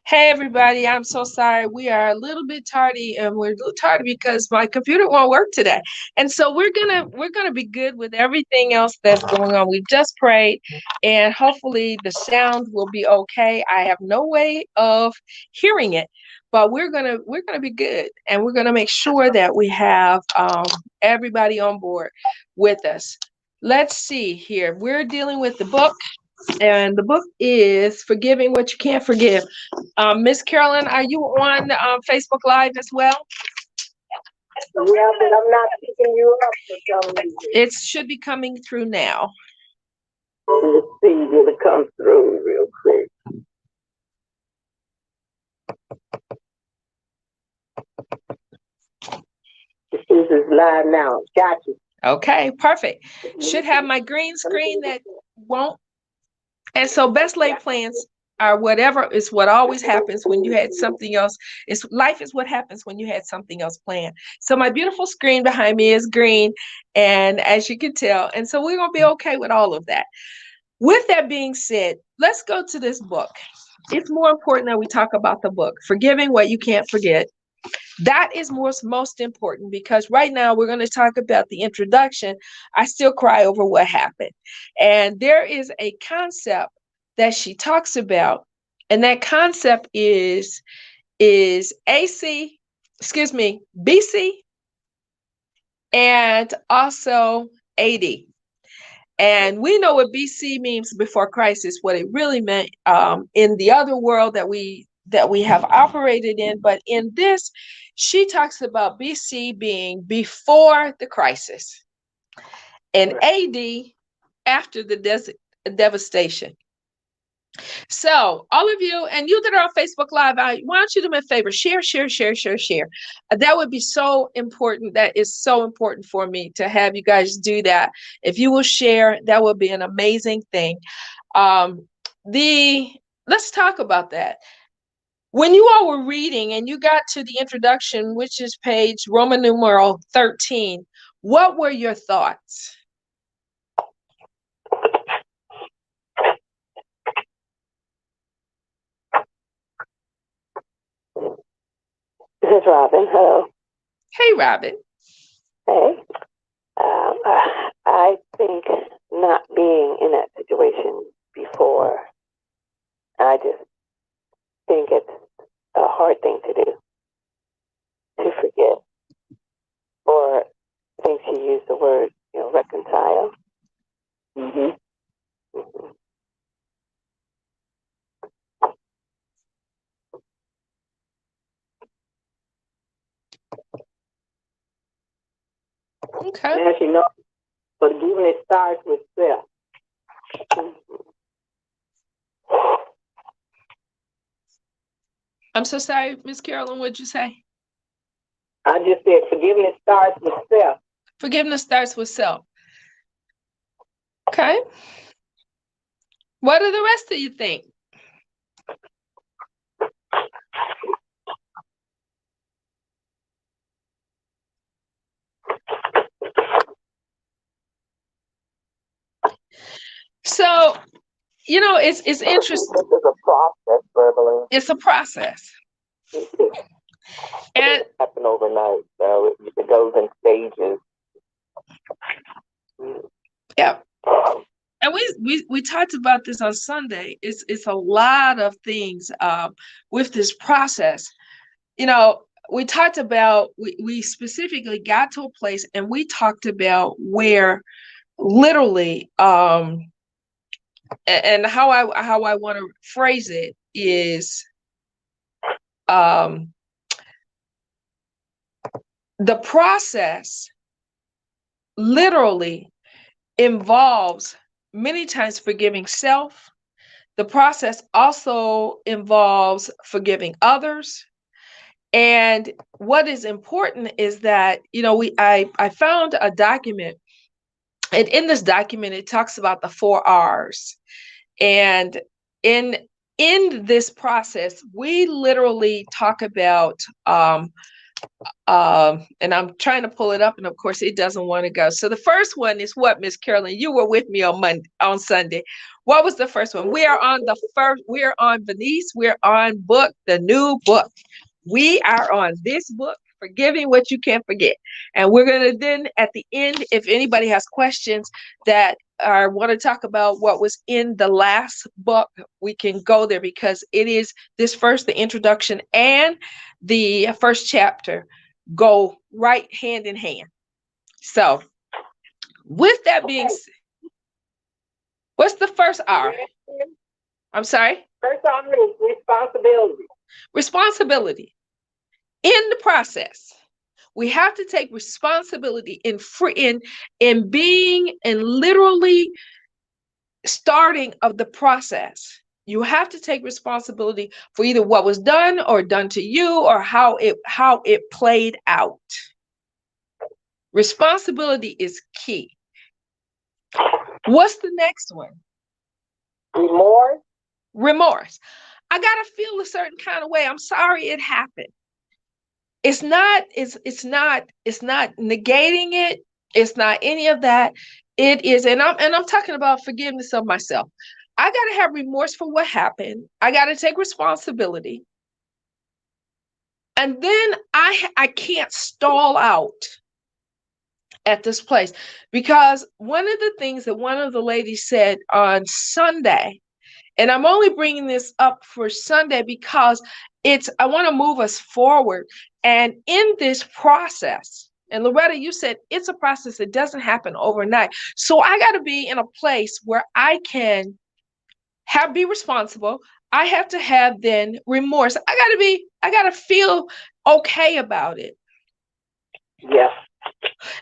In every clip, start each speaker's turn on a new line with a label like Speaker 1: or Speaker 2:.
Speaker 1: Hey everybody, I'm so sorry. We are a little bit tardy and we're a little tardy because my computer won't work today. And so we're gonna be good with everything else that's going on. We've just prayed and hopefully the sound will be okay. I have no way of hearing it, but we're gonna be good and we're gonna make sure that we have everybody on board with us. Let's see here. We're dealing with the book, and the book is Forgiving What You Can't Forgive. Miss Carolyn, are you on Facebook Live as well?
Speaker 2: Yeah, but I'm not picking you up for some reason.
Speaker 1: It should be coming through now.
Speaker 2: Let's see, will it come through real quick? This is live now. Got you.
Speaker 1: Okay, perfect. Should have my green screen that won't. And so best laid plans are whatever is what always happens when you had something else. It's life is what happens when you had something else planned. So my beautiful screen behind me is green, and as you can tell, and so we're gonna be okay with all of that. With that being said, let's go to this book. It's more important that we talk about the book, Forgiving What You Can't Forget. That is most important because right now we're going to talk about the introduction. I still cry over what happened. And there is a concept that she talks about, and that concept is AC, excuse me, BC, and also AD. And we know what BC means, before Christ, is what it really meant in the other world that we have operated in. But in this, she talks about BC being before the crisis and AD after the devastation. So all of you and you that are on Facebook Live, why don't you do me a favor? Share, share, share, share, share. That would be so important. That is so important for me to have you guys do that. If you will share, that would be an amazing thing. Let's talk about that. When you all were reading and you got to the introduction, which is page Roman numeral 13, what were your thoughts?
Speaker 2: This is Robin. Hello.
Speaker 1: Hey, Robin.
Speaker 2: Hey. I think not being in that situation before, I just think it's a hard thing to do, to forget. Or I think she used the word, reconcile. Mm-hmm. Mm-hmm.
Speaker 1: Okay.
Speaker 2: As you know, forgiveness starts with self.
Speaker 1: I'm so sorry, Miss Carolyn, what'd you say?
Speaker 2: I just said forgiveness starts with self.
Speaker 1: Forgiveness starts with self. Okay. What do the rest of you think? So, it's interesting.
Speaker 2: This is a process, verbally.
Speaker 1: It's a process.
Speaker 2: And it happen overnight. So it goes in stages.
Speaker 1: Yeah. And we talked about this on Sunday. It's a lot of things with this process. We talked about, we specifically got to a place and we talked about where literally and how I want to phrase it is the process literally involves many times forgiving self. The process also involves forgiving others. And what is important is that, I found a document, and in this document, it talks about the 4 R's. And in this process, we literally talk about And I'm trying to pull it up, and of course it doesn't want to go. So the first one is what, Miss Carolyn? You were with me on Sunday. What was the first one? We are on Venice. We're on book, the new book. We are on this book, Forgiving What You Can't Forget. And we're going to then, at the end, if anybody has questions that want to talk about what was in the last book, we can go there, because it is this first, the introduction and the first chapter go right hand in hand. So with that being said, what's the first R? I'm sorry?
Speaker 2: First R is responsibility.
Speaker 1: Responsibility. In the process, we have to take responsibility in being and literally starting of the process. You have to take responsibility for either what was done or done to you, or how it played out. Responsibility is key. What's the next one?
Speaker 2: Remorse.
Speaker 1: Remorse. I gotta feel a certain kind of way. I'm sorry it happened. It's not negating it. It's not any of that. It is, and I'm talking about forgiveness of myself. I gotta have remorse for what happened. I gotta take responsibility. And then I can't stall out at this place, because one of the things that one of the ladies said on Sunday, and I'm only bringing this up for Sunday because I want to move us forward. And in this process, and Loretta, you said it's a process. It doesn't happen overnight. So I got to be in a place where I can be responsible. I have to have then remorse. I got to feel okay about it.
Speaker 2: Yeah.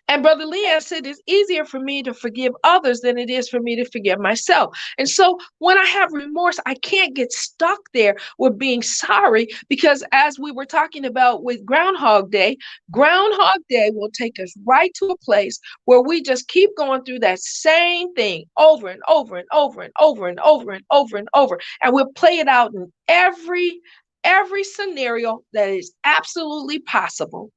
Speaker 1: And Brother Leon said it's easier for me to forgive others than it is for me to forgive myself. And so when I have remorse, I can't get stuck there with being sorry, because as we were talking about with Groundhog Day will take us right to a place where we just keep going through that same thing over and over and over and over and over and over and over. And we'll play it out in every scenario that is absolutely possible.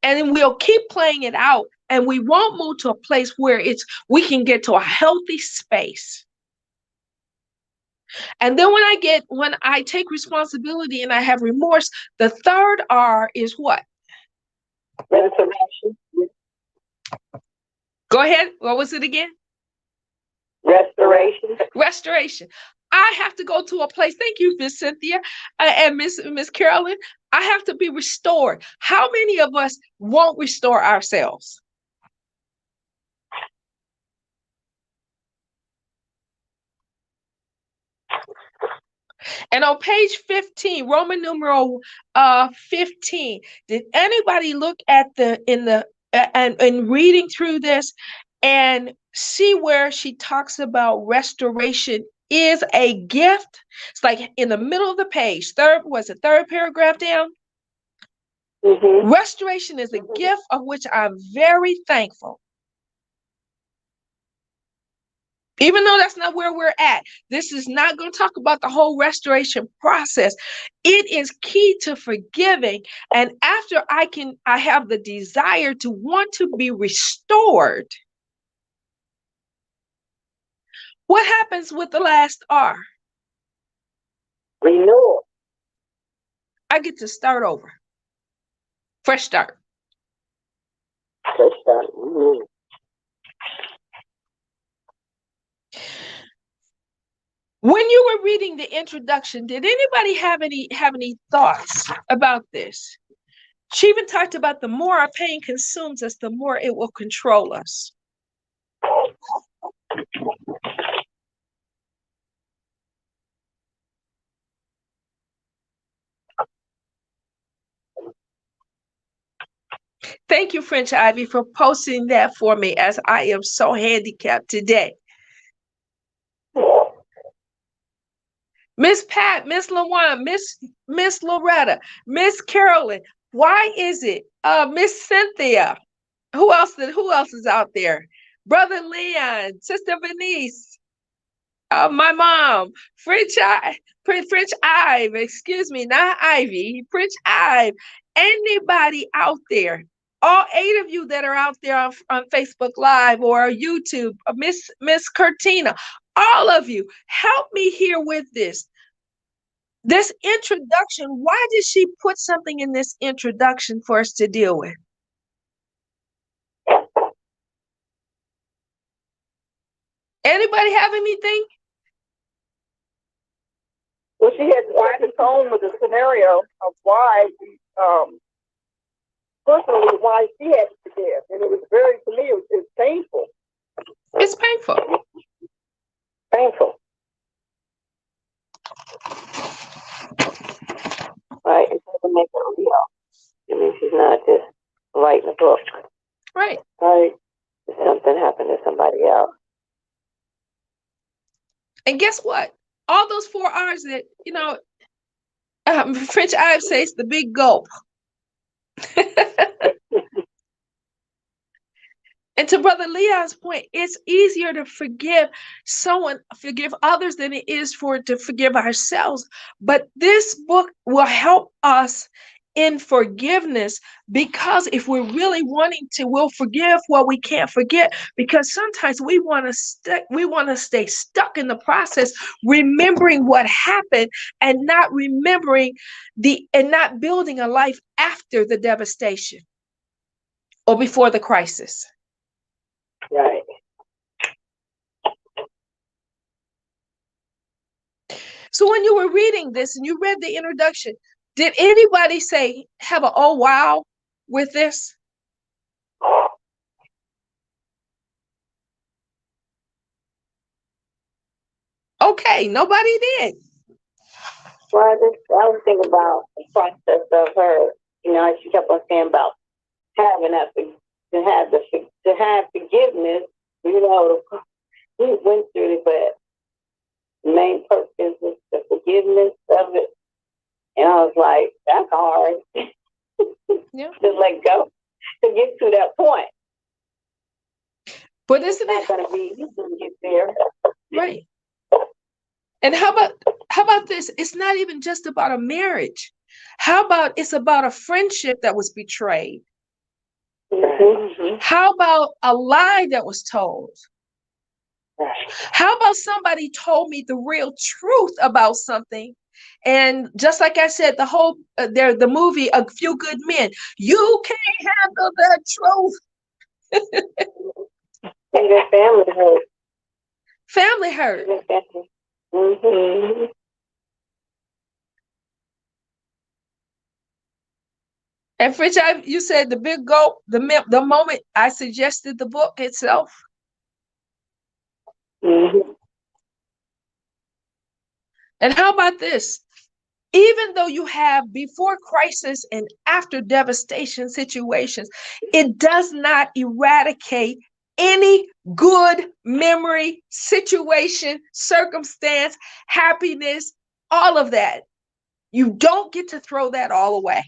Speaker 1: And then we'll keep playing it out, and we won't move to a place where we can get to a healthy space. And then when I take responsibility and I have remorse, the third R is what?
Speaker 2: Restoration.
Speaker 1: Go ahead. What was it again?
Speaker 2: Restoration.
Speaker 1: Restoration. I have to go to a place. Thank you, Miss Cynthia and Miss Carolyn. I have to be restored. How many of us won't restore ourselves? And on page 15, Roman numeral 15, did anybody look at and reading through this and see where she talks about restoration is a gift? It's like in the middle of the page, third paragraph down? Mm-hmm. Restoration is a gift of which I'm very thankful. Even though that's not where we're at, this is not going to talk about the whole restoration process. It is key to forgiving. And after I have the desire to want to be restored, what happens with the last R?
Speaker 2: Renewal.
Speaker 1: I get to start over. Fresh start.
Speaker 2: Fresh start. Mm-hmm.
Speaker 1: When you were reading the introduction, did anybody have any thoughts about this? She even talked about the more our pain consumes us, the more it will control us. Thank you, French Ivy, for posting that for me, as I am so handicapped today. Miss Pat, Miss LaWan, Miss Loretta, Miss Carolyn, why is it? Miss Cynthia, who else is out there? Brother Leon, Sister Venice, My mom, French Ive, excuse me, not Ivy, French Ive. Anybody out there, all 8 of you that are out there on Facebook Live or YouTube, Miss Curtina, all of you, help me here with this. This introduction, why did she put something in this introduction for us to deal with? Anybody have anything?
Speaker 3: Well, she had why the tone with the scenario of why, personally, why she had to forgive. And it was very, to me, it's painful.
Speaker 1: It's painful.
Speaker 2: Painful. Right? It doesn't make it real. I mean, she's not just writing a book.
Speaker 1: Right.
Speaker 2: Right. Something happened to somebody else.
Speaker 1: And guess what? All those 4 R's that, French Ive says the big gulp. And to Brother Leon's point, it's easier to forgive others than it is to forgive ourselves. But this book will help us in forgiveness, because if we're really wanting to, we'll forgive what we can't forget, because sometimes we want to stay stuck in the process, remembering what happened and not not building a life after the devastation or before the crisis.
Speaker 2: Right.
Speaker 1: So when you were reading this and you read the introduction, did anybody have a oh wow with this? Okay, nobody did.
Speaker 2: Well, I was thinking about the process of her, she kept on saying about having to have forgiveness, we went through it, but the main purpose is the forgiveness of it. And I was like, that's hard.
Speaker 1: Yeah.
Speaker 2: To let go, to get to that point.
Speaker 1: But isn't it
Speaker 2: going to be easy to get there?
Speaker 1: Right. And how about this? It's not even just about a marriage. How about it's about a friendship that was betrayed?
Speaker 2: Mm-hmm.
Speaker 1: How about a lie that was told? How about somebody told me the real truth about something? And just like I said, the movie, A Few Good Men, you can't handle the truth.
Speaker 2: And your family hurt.
Speaker 1: Family hurt.
Speaker 2: Mm-hmm.
Speaker 1: And Fritz, you said the big gulp, the moment I suggested the book itself.
Speaker 2: Mm-hmm.
Speaker 1: And how about this? Even though you have before crisis and after devastation situations, it does not eradicate any good memory, situation, circumstance, happiness, all of that. You don't get to throw that all away.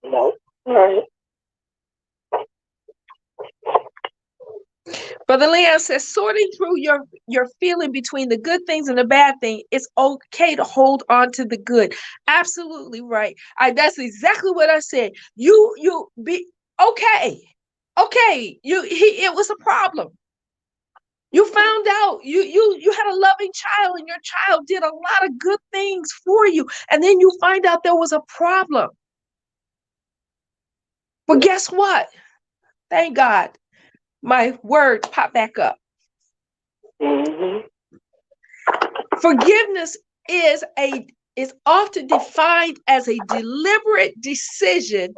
Speaker 2: No. Right.
Speaker 1: Brother Leon says, sorting through your feeling between the good things and the bad thing, it's okay to hold on to the good. Absolutely right. That's exactly what I said. You be okay. Okay. It was a problem. You found out you had a loving child and your child did a lot of good things for you. And then you find out there was a problem. But guess what? Thank God. My word popped back up.
Speaker 2: Mm-hmm.
Speaker 1: Forgiveness is often defined as a deliberate decision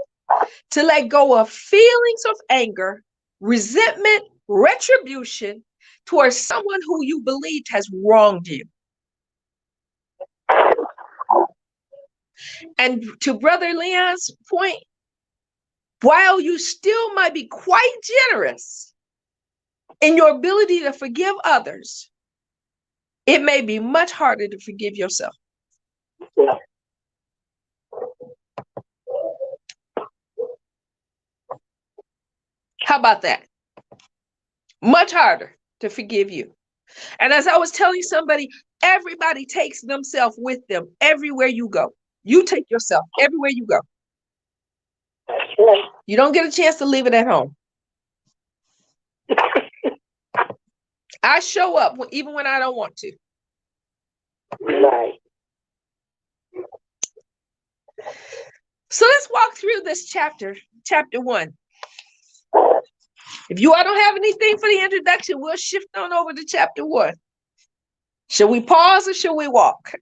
Speaker 1: to let go of feelings of anger, resentment, retribution towards someone who you believed has wronged you. And to Brother Leon's point, while you still might be quite generous in your ability to forgive others, it may be much harder to forgive yourself.
Speaker 2: Yeah.
Speaker 1: How about that? Much harder to forgive you. And as I was telling somebody, everybody takes themselves with them everywhere you go. You take yourself everywhere you go.
Speaker 2: Right.
Speaker 1: You don't get a chance to leave it at home. I show up even when I don't want to.
Speaker 2: Right.
Speaker 1: So let's walk through this chapter 1. If you all don't have anything for the introduction, we'll shift on over to chapter 1. Should we pause or should we walk?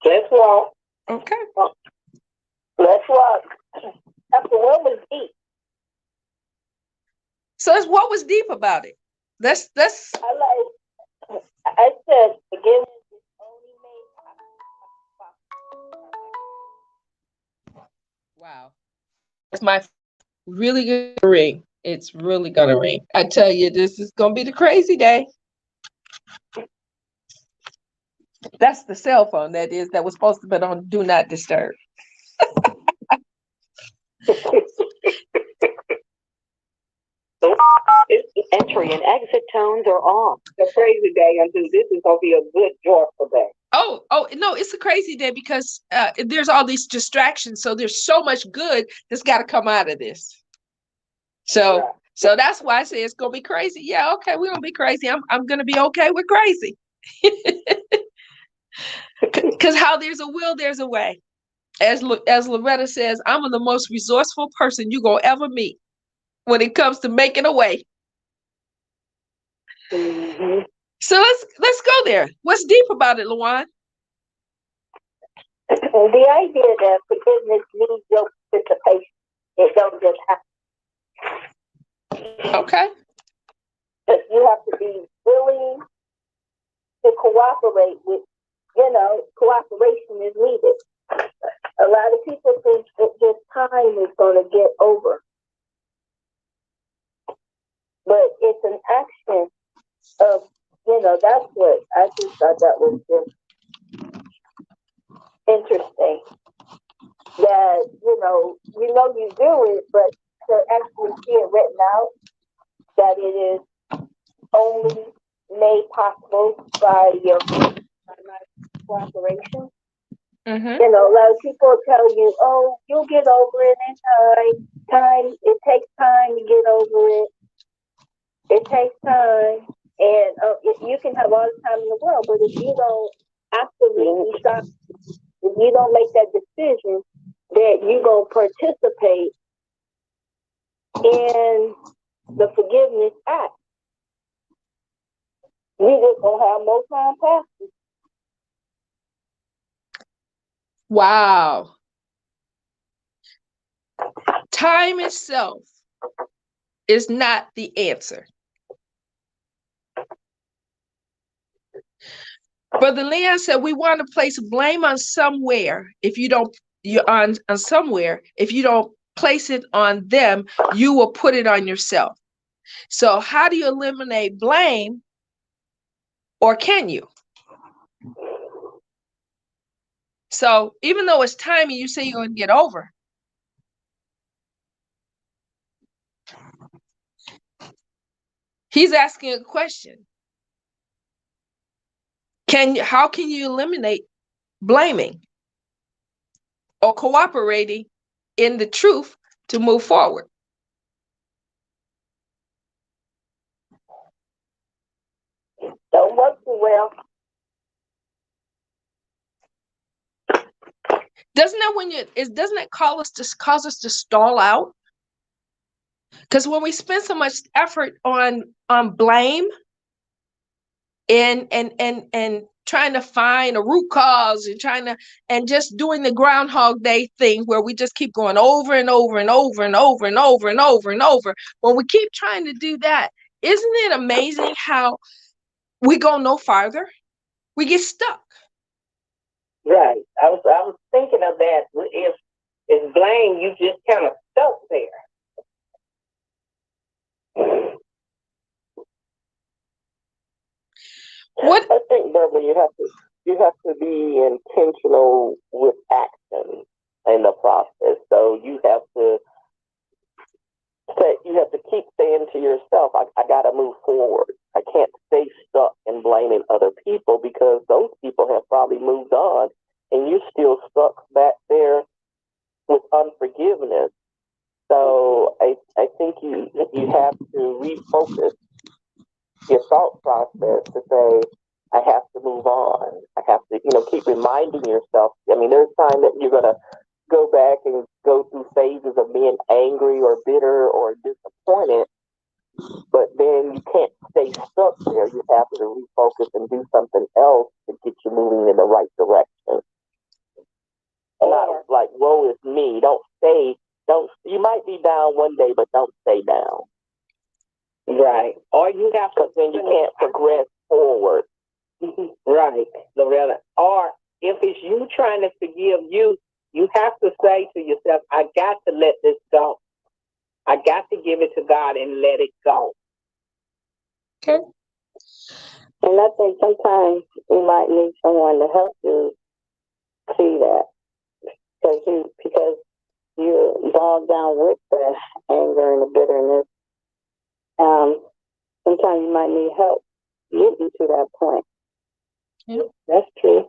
Speaker 2: Let's walk.
Speaker 1: Okay.
Speaker 2: Let's walk. Chapter 1 was deep.
Speaker 1: So what was deep about it? Let's
Speaker 2: I said forgiveness is only made possible.
Speaker 1: wow. It's my really good ring. It's really gonna ring. I tell you, this is gonna be the crazy day. That's the cell phone that was supposed to be on do not disturb.
Speaker 2: Entry and exit tones are off. The crazy day until this is gonna be a good joyful day.
Speaker 1: Oh no, it's a crazy day because there's all these distractions. So there's so much good that's got to come out of this. So that's why I say it's gonna be crazy. Yeah, okay, we're gonna be crazy. I'm gonna be okay with crazy. Because how there's a will, there's a way. As Loretta says, I'm the most resourceful person you gonna ever meet when it comes to making a way.
Speaker 2: Mm-hmm.
Speaker 1: So let's go there. What's deep about it, Luan?
Speaker 2: The idea that forgiveness needs your participation. It don't just happen.
Speaker 1: Okay.
Speaker 2: But you have to be willing to cooperate with, cooperation is needed. A lot of people think that just time is going to get over. But it's an action of, that's what I just thought that was just interesting. That, you know you do it, but to actually see it written out, that it is only made possible by my cooperation.
Speaker 1: Mm-hmm.
Speaker 2: A lot of people tell you, oh, you'll get over it in time. It takes time to get over it. It takes time. And you can have all the time in the world, but if you don't absolutely stop, if you don't make that decision that you're going to participate in the forgiveness act, we just going to have more time passing.
Speaker 1: Wow. Time itself is not the answer. Brother Leon said we want to place blame on somewhere. If you don't, you're on somewhere. If you don't place it on them, you will put it on yourself. So how do you eliminate blame, or can you? So even though it's time and you say you're going to get over, he's asking a question. How can you eliminate blaming or cooperating in the truth to move forward?
Speaker 2: Don't work too well.
Speaker 1: Doesn't that cause us to stall out? Because when we spend so much effort on blame and trying to find a root cause and just doing the Groundhog Day thing where we just keep going over and over and over and over and over and over and over. When we keep trying to do that, isn't it amazing how we go no farther? We get stuck.
Speaker 2: Right. I was thinking of that. If it's blame, you just kind of stuck there.
Speaker 1: What
Speaker 2: I think, Beverly, you have to be intentional with action in the process. So you have to keep saying to yourself, I got to move forward. I because those people have probably moved on, and you're still stuck back there with unforgiveness. So I think you have to refocus your thought process to say, I have to move on. I have to, keep reminding yourself. I mean, there's time that you're going to go back and go through phases of being angry or bitter or disappointed, but then you can't stay stuck there. You have to refocus and do something else to get you moving in the right direction. Not like, woe is me. You might be down one day, but don't stay down.
Speaker 3: Right. Or you have to,
Speaker 2: because then you can't progress forward.
Speaker 3: Right, Loretta. Or if it's you trying to forgive you, you have to say to yourself, I got to let this go. I got to give it to God and let it go.
Speaker 1: Okay.
Speaker 2: And I think sometimes you might need someone to help you see that. Because you're bogged down with the anger and the bitterness. Sometimes you might need help getting to that point.
Speaker 1: Yeah.
Speaker 2: That's true.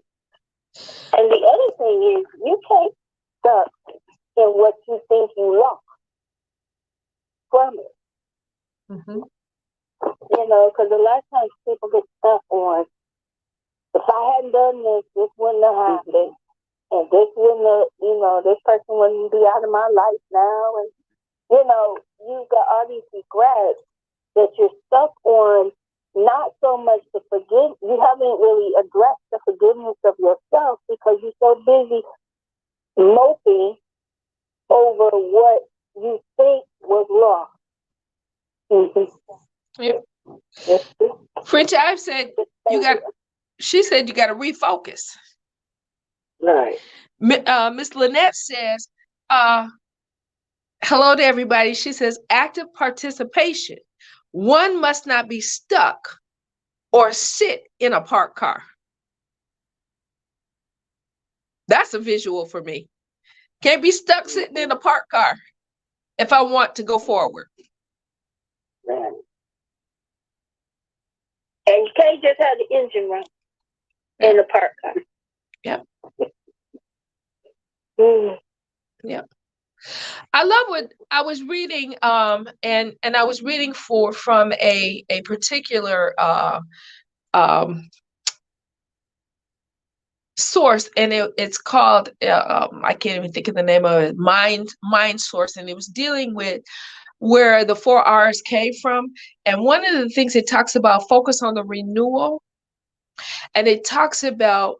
Speaker 2: And the other thing is, you can't stuck in what you think you lost from it.
Speaker 1: Mm-hmm.
Speaker 2: Because a lot of times people get stuck on, if I hadn't done this, this wouldn't have happened. And this wouldn't have, this person wouldn't be out of my life now. And, you've got all these regrets that you're stuck on, not so much to forgive. You haven't really addressed the forgiveness of yourself because you're so busy moping over what you think was lost.
Speaker 1: Mm-hmm. Yeah. French, I've said she said you got to refocus.
Speaker 3: Right.
Speaker 1: Miss Lynette says, hello to everybody. She says, active participation. One must not be stuck or sit in a parked car. That's a visual for me. Can't be stuck sitting in a parked car if I want to go forward.
Speaker 2: Right. And you can't just have the engine run in the parked car.
Speaker 1: Yeah.
Speaker 2: Yeah.
Speaker 1: I love what I was reading, and I was reading from a particular source, and it's called I can't even think of the name of it, mind source, and it was dealing with where the 4 R's came from. And one of the things it talks about, focus on the renewal, and it talks about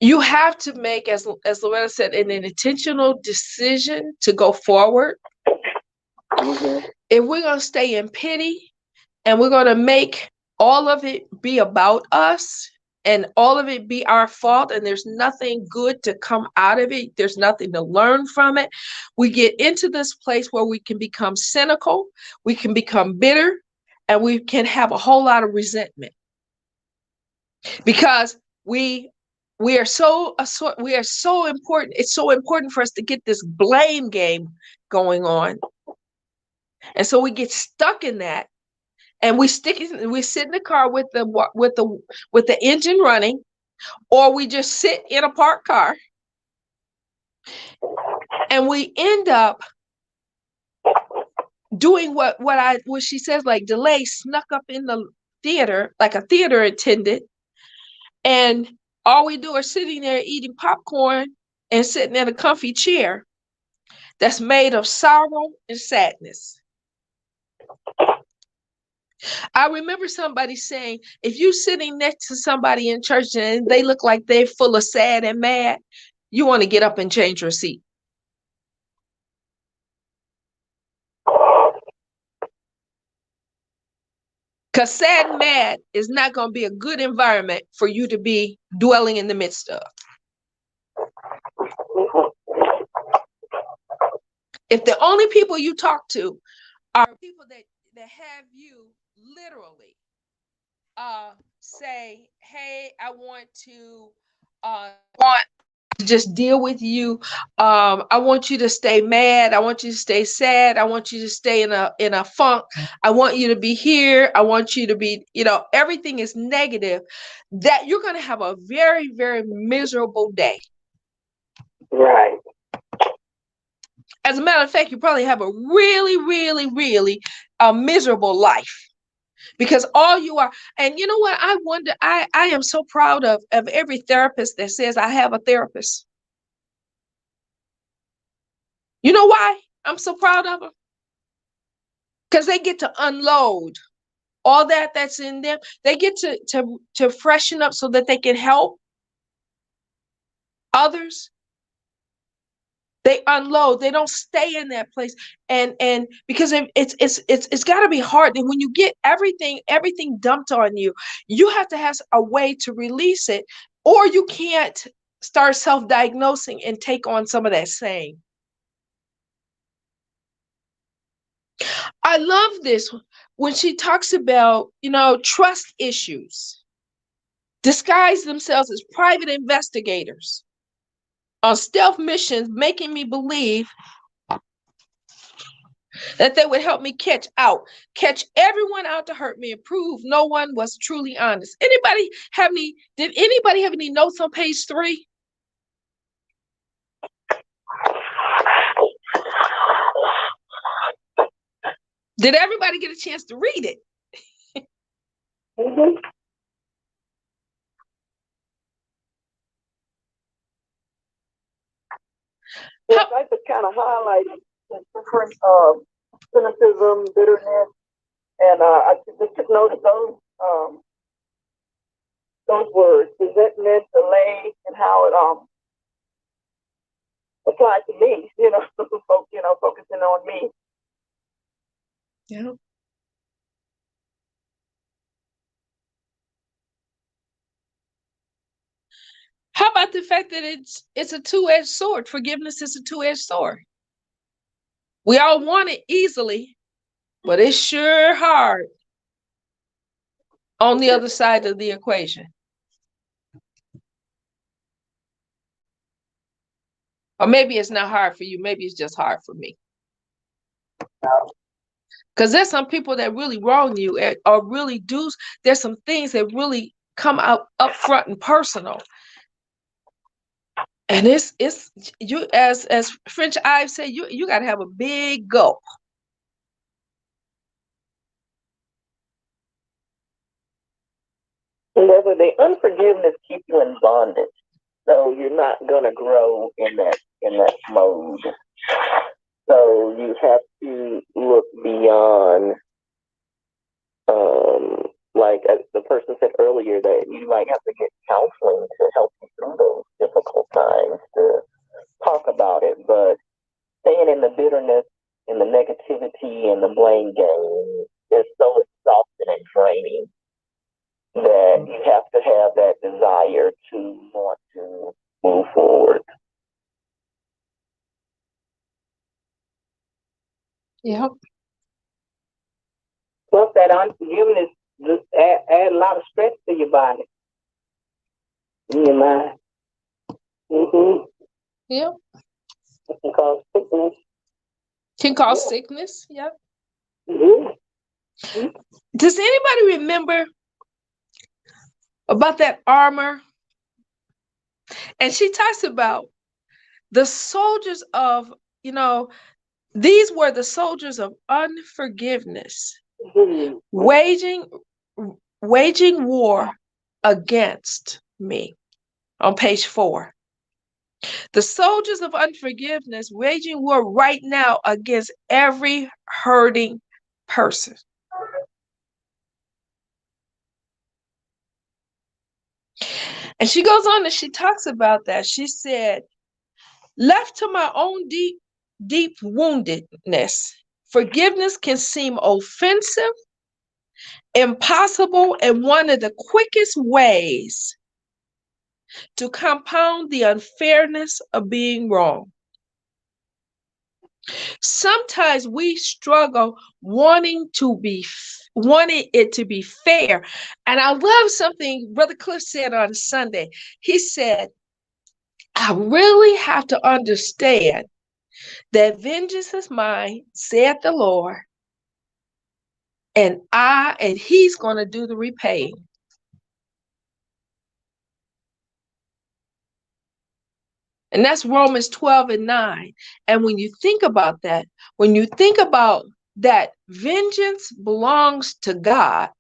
Speaker 1: you have to make, as Loretta said, an intentional decision to go forward. Mm-hmm. If we're going to stay in pity and we're going to make all of it be about us and all of it be our fault, and there's nothing good to come out of it, there's nothing to learn from it, we get into this place where we can become cynical, we can become bitter, and we can have a whole lot of resentment because we are so important. It's so important for us to get this blame game going on. And so we get stuck in that, and we sit in the car with the engine running, or we just sit in a parked car, and we end up doing what she says, like DeLay snuck up in the theater like a theater attendant, and all we do is sitting there eating popcorn and sitting in a comfy chair that's made of sorrow and sadness. I remember somebody saying, if you're sitting next to somebody in church and they look like they're full of sad and mad, you want to get up and change your seat. Because sad and mad is not going to be a good environment for you to be dwelling in the midst of. If the only people you talk to are people that have you literally say, hey, I want to just deal with you. I want you to stay mad. I want you to stay sad. I want you to stay in a funk. I want you to be here. I want you to be, everything is negative, that you're going to have a very, very miserable day.
Speaker 2: Right.
Speaker 1: As a matter of fact, you probably have a really, really, really miserable life. Because all you are, and you know what? I wonder, I am so proud of every therapist that says, I have a therapist. You know why I'm so proud of them? Because they get to unload all that's in them. They get to freshen up so that they can help others. They unload. They don't stay in that place, and because it's got to be hard. And when you get everything dumped on you, you have to have a way to release it, or you can't start self-diagnosing and take on some of that same. I love this when she talks about, trust issues disguise themselves as private investigators on stealth missions, making me believe that they would help me catch everyone out to hurt me and prove no one was truly honest. Did anybody have any notes on page 3? Did everybody get a chance to read it?
Speaker 2: Mm-hmm. Yes, I just kind of highlighted the different cynicism, bitterness, and I just took note of those words, resentment, delay, and how it applied to me. Focusing on me.
Speaker 1: Yeah. How about the fact that it's a two-edged sword? Forgiveness is a two-edged sword. We all want it easily, but it's sure hard on the other side of the equation. Or maybe it's not hard for you. Maybe it's just hard for me. Because there's some people that really wrong you or really do. There's some things that really come out up front and personal. And it's you, as French Ives say, you got to have a big gulp.
Speaker 2: Whether the unforgiveness keep you in bondage, so you're not gonna grow in that mode. So you have to look beyond, like as the person said earlier, that you might have to get counseling to help you through those difficult times to talk about it. But staying in the bitterness and the negativity and the blame game is so exhausting and draining that you have to have that desire to want to move forward.
Speaker 1: Yeah.
Speaker 3: Plus, that unforgiveness just add a lot of stress to your body, in your mind. Mm-hmm.
Speaker 1: Yeah.
Speaker 2: It can cause sickness.
Speaker 1: Can cause sickness. Yep.
Speaker 2: Mm-hmm.
Speaker 1: Does anybody remember about that armor? And she talks about the soldiers of, these were the soldiers of unforgiveness, waging war against me. On page 4. The soldiers of unforgiveness waging war right now against every hurting person. And she goes on and she talks about that. She said, left to my own deep woundedness, forgiveness can seem offensive, impossible, and one of the quickest ways to compound the unfairness of being wrong. Sometimes we struggle wanting it to be fair. And I love something Brother Cliff said on Sunday. He said, I really have to understand that vengeance is mine, saith the Lord, and he's going to do the repaying. And that's Romans 12:9. And when you think about that, that vengeance belongs to God,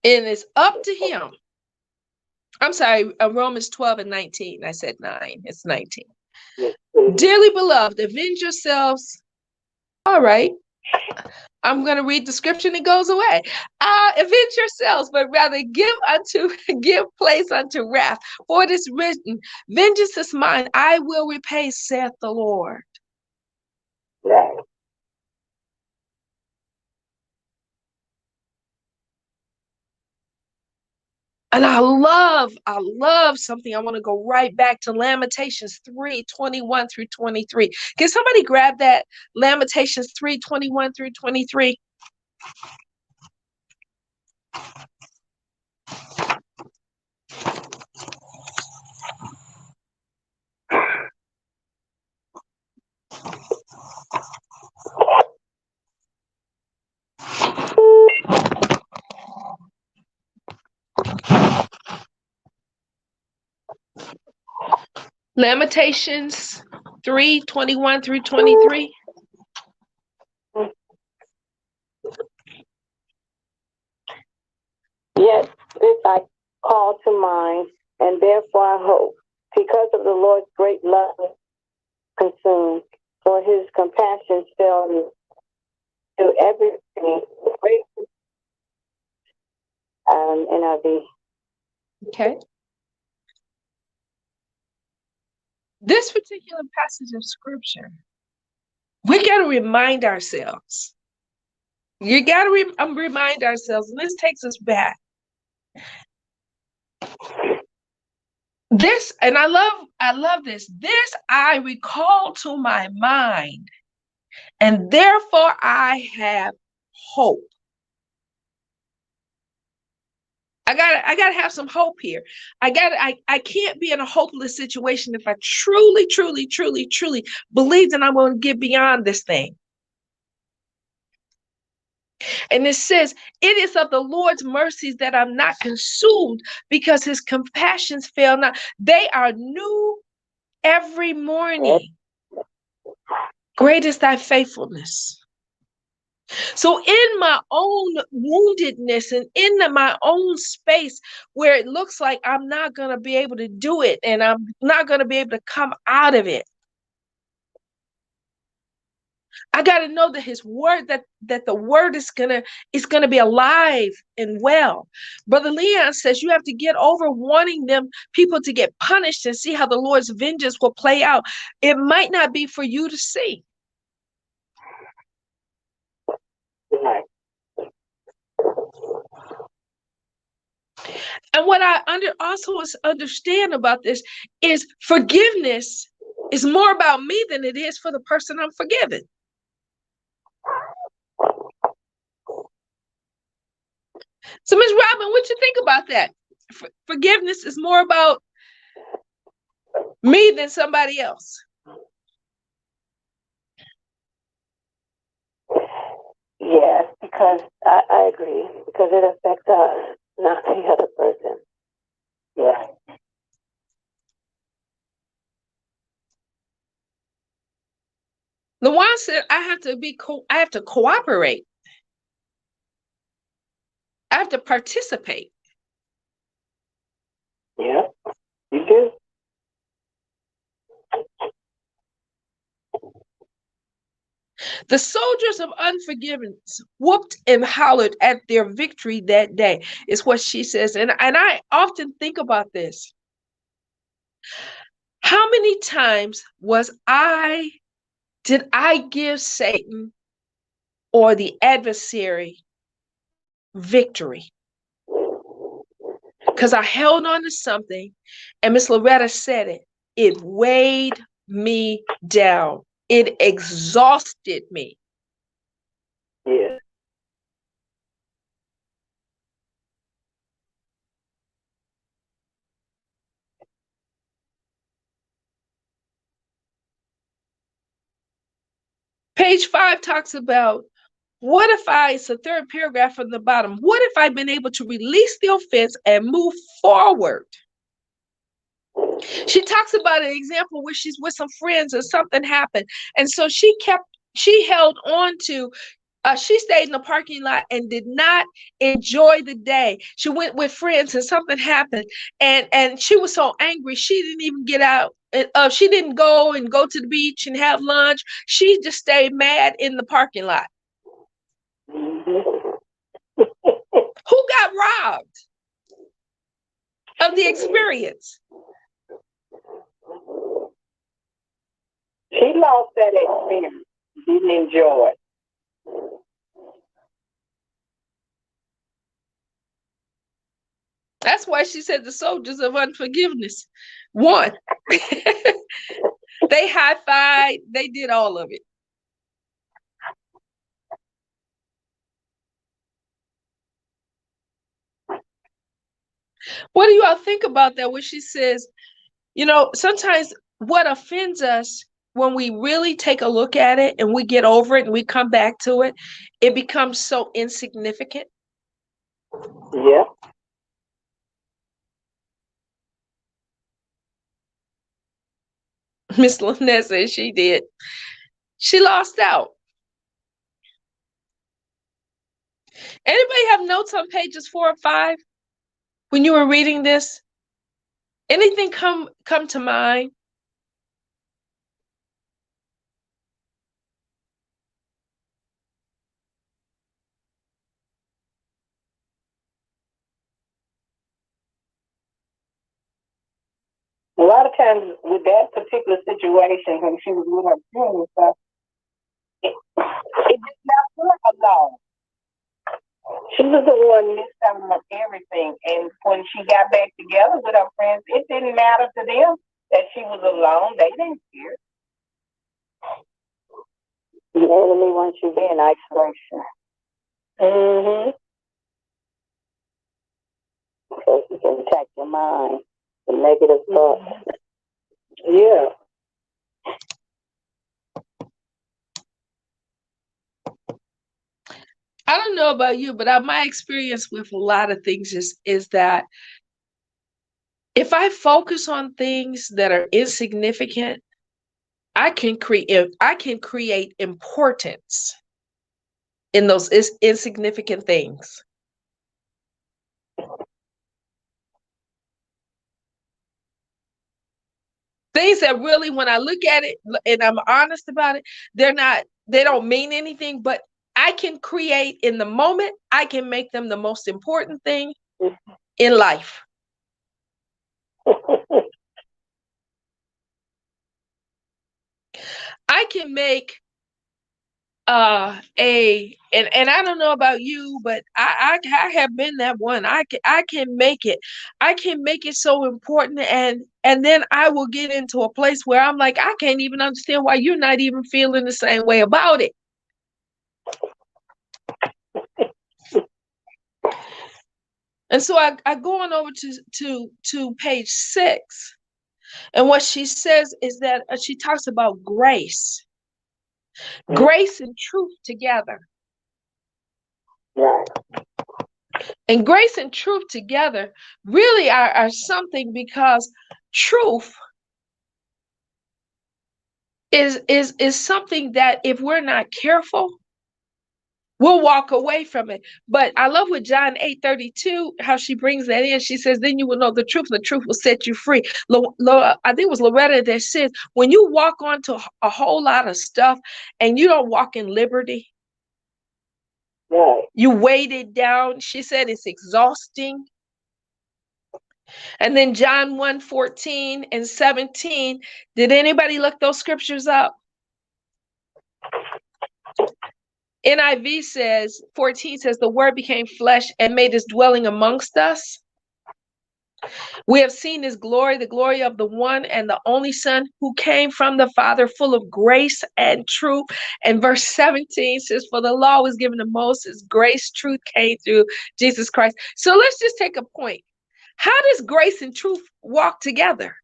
Speaker 1: and it's up to him. I'm sorry, Romans 12:19. I said 9. It's 19. Dearly beloved, avenge yourselves. All right. I'm going to read the scripture and it goes away. Avenge yourselves, but rather give place unto wrath. For it is written, vengeance is mine, I will repay, saith the Lord.
Speaker 2: Right.
Speaker 1: And I love something. I want to go right back to Lamentations 3:21-23. Can somebody grab that? Lamentations 3:21-23. Lamentations 3:21-23.
Speaker 2: Yet this I call to mind, and therefore I hope, because of the Lord's great love consumed, for his compassion fail me to everything. Great NIV.
Speaker 1: Okay. This particular passage of scripture, we got to remind ourselves. You got to remind ourselves, and this takes us back. This, and I love this. This I recall to my mind, and therefore I have hope. I gotta have some hope here. I can't be in a hopeless situation if I truly believe that I'm going to get beyond this thing. And it says, it is of the Lord's mercies that I'm not consumed, because his compassions fail not. They are new every morning. Great is thy faithfulness. So in my own woundedness and in my own space where it looks like I'm not going to be able to do it and I'm not going to be able to come out of it, I got to know that his word, that the word is gonna be alive and well. Brother Leon says you have to get over wanting people to get punished and see how the Lord's vengeance will play out. It might not be for you to see.
Speaker 2: Right.
Speaker 1: And what I also understand about this is forgiveness is more about me than it is for the person I'm forgiving. So, Ms. Robin, what you think about that? Forgiveness is more about me than somebody else.
Speaker 2: Yes, because I agree, because it affects us, not the other person. Yeah.
Speaker 1: LaJuan said, I have to cooperate. I have to participate.
Speaker 2: Yeah, you do.
Speaker 1: The soldiers of unforgiveness whooped and hollered at their victory that day, is what she says. And I often think about this. How many times did I give Satan or the adversary victory? Because I held on to something, and Miss Loretta said it weighed me down. It exhausted me.
Speaker 2: Yeah.
Speaker 1: Page 5 talks about, what if it's the third paragraph from the bottom. What if I've been able to release the offense and move forward? She talks about an example where she's with some friends and something happened. And so she held on to, she stayed in the parking lot and did not enjoy the day. She went with friends and something happened. And she was so angry, she didn't even get out. She didn't go to the beach and have lunch. She just stayed mad in the parking lot.
Speaker 3: Mhm.
Speaker 1: Who got robbed of the experience?
Speaker 3: She lost that experience. Didn't enjoy it.
Speaker 1: That's why she said the soldiers of unforgiveness won. They high-fived, they did all of it. What do you all think about that when she says, sometimes what offends us, when we really take a look at it and we get over it and we come back to it, it becomes so insignificant?
Speaker 3: Yeah.
Speaker 1: Miss Lynette said she did. She lost out. Anybody have notes on pages 4 or 5 when you were reading this? Anything come to mind?
Speaker 3: A lot of times with that particular situation, when she was with her friends and stuff, it did not work alone. She was the one missed out on everything. And when she got back together with her friends, it didn't matter to them that she was alone. They didn't care. The enemy wants you to be in isolation. Mm-hmm. Because he can attack your mind, the negative thoughts. Yeah.
Speaker 1: I don't know about you, but my experience with a lot of things is that if I focus on things that are insignificant, I can create importance in those insignificant things. Things that really, when I look at it and I'm honest about it, they don't mean anything, but I can create in the moment, I can make them the most important thing in life. I can make and I don't know about you, but I have been that one. I can make it. I can make it so important, and then I will get into a place where I'm like, I can't even understand why you're not even feeling the same way about it. And so I go on over to page 6, and what she says is that she talks about grace. Grace and truth together.
Speaker 3: Right.
Speaker 1: And grace and truth together really are something, because truth is something that if we're not careful, we'll walk away from it. But I love with John 8:32, how she brings that in. She says, then you will know the truth, and the truth will set you free. I think it was Loretta that says, when you walk onto a whole lot of stuff and you don't walk in liberty,
Speaker 3: right,
Speaker 1: you weight it down. She said it's exhausting. And then John 1:14 and 17. Did anybody look those scriptures up? NIV says, 14 says, the word became flesh and made his dwelling amongst us. We have seen his glory, the glory of the one and the only Son who came from the Father, full of grace and truth. And verse 17 says, for the law was given to Moses, grace, truth came through Jesus Christ. So let's just take a point. How does grace and truth walk together?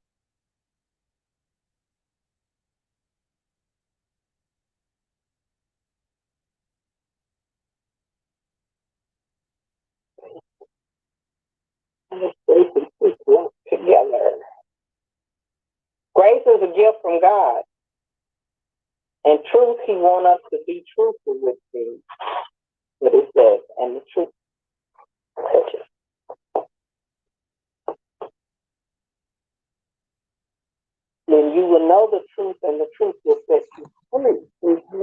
Speaker 3: is a gift from God. And truth, he wants us to be truthful with things. What it says. And the truth. Then you will know the truth, and the truth will set you free.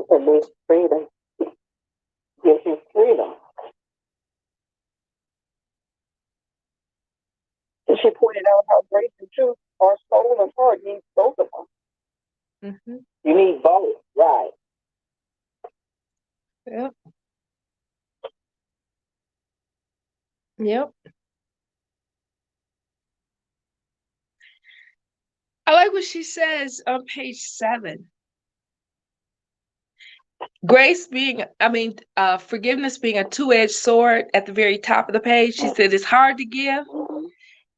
Speaker 3: And this freedom gives you freedom. And she pointed out how grace and truth are soul and heart needs both of them.
Speaker 1: Mm-hmm.
Speaker 3: You need both, right?
Speaker 1: Yep. Yep. I like what she says on page 7. Forgiveness being a two-edged sword at the very top of the page. She said it's hard to give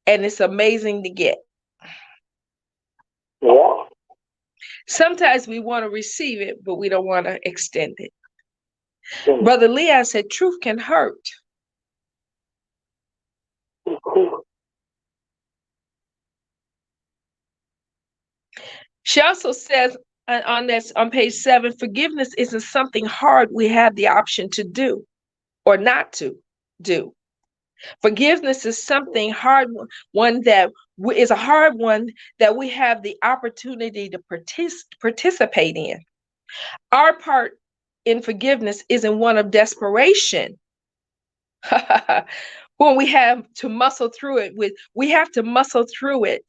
Speaker 1: and it's amazing to get.
Speaker 3: Yeah.
Speaker 1: Sometimes we want to receive it, but we don't want to extend it. Brother Leah said truth can hurt. She also says on page 7, forgiveness isn't something hard we have the option to do or not to do. Forgiveness is something hard, one that is a hard one that we have the opportunity to participate in. Our part in forgiveness isn't one of desperation. When we have to muscle through it we have to muscle through it.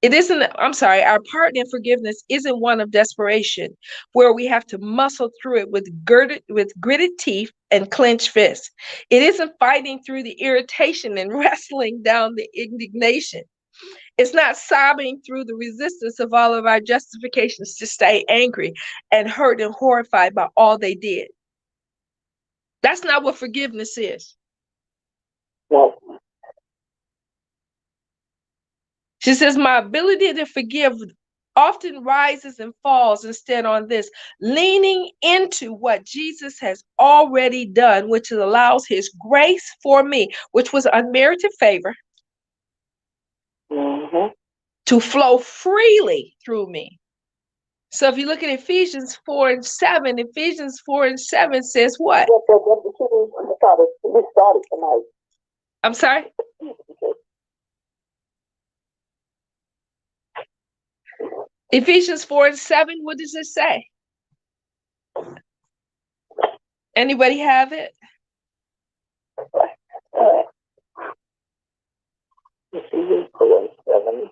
Speaker 1: Our part in forgiveness isn't one of desperation, where we have to muscle through it with gritted teeth and clenched fists. It isn't fighting through the irritation and wrestling down the indignation. It's not sobbing through the resistance of all of our justifications to stay angry and hurt and horrified by all they did. That's not what forgiveness is.
Speaker 3: No.
Speaker 1: She says, my ability to forgive often rises and falls instead on this, leaning into what Jesus has already done, which allows his grace for me, which was unmerited favor, to flow freely through me. So if you look at Ephesians 4 and 7, Ephesians 4 and 7 says what?
Speaker 3: We started tonight.
Speaker 1: I'm sorry? Ephesians 4 and 7, what does it say? Anybody have it?
Speaker 3: Ephesians 4 and 7.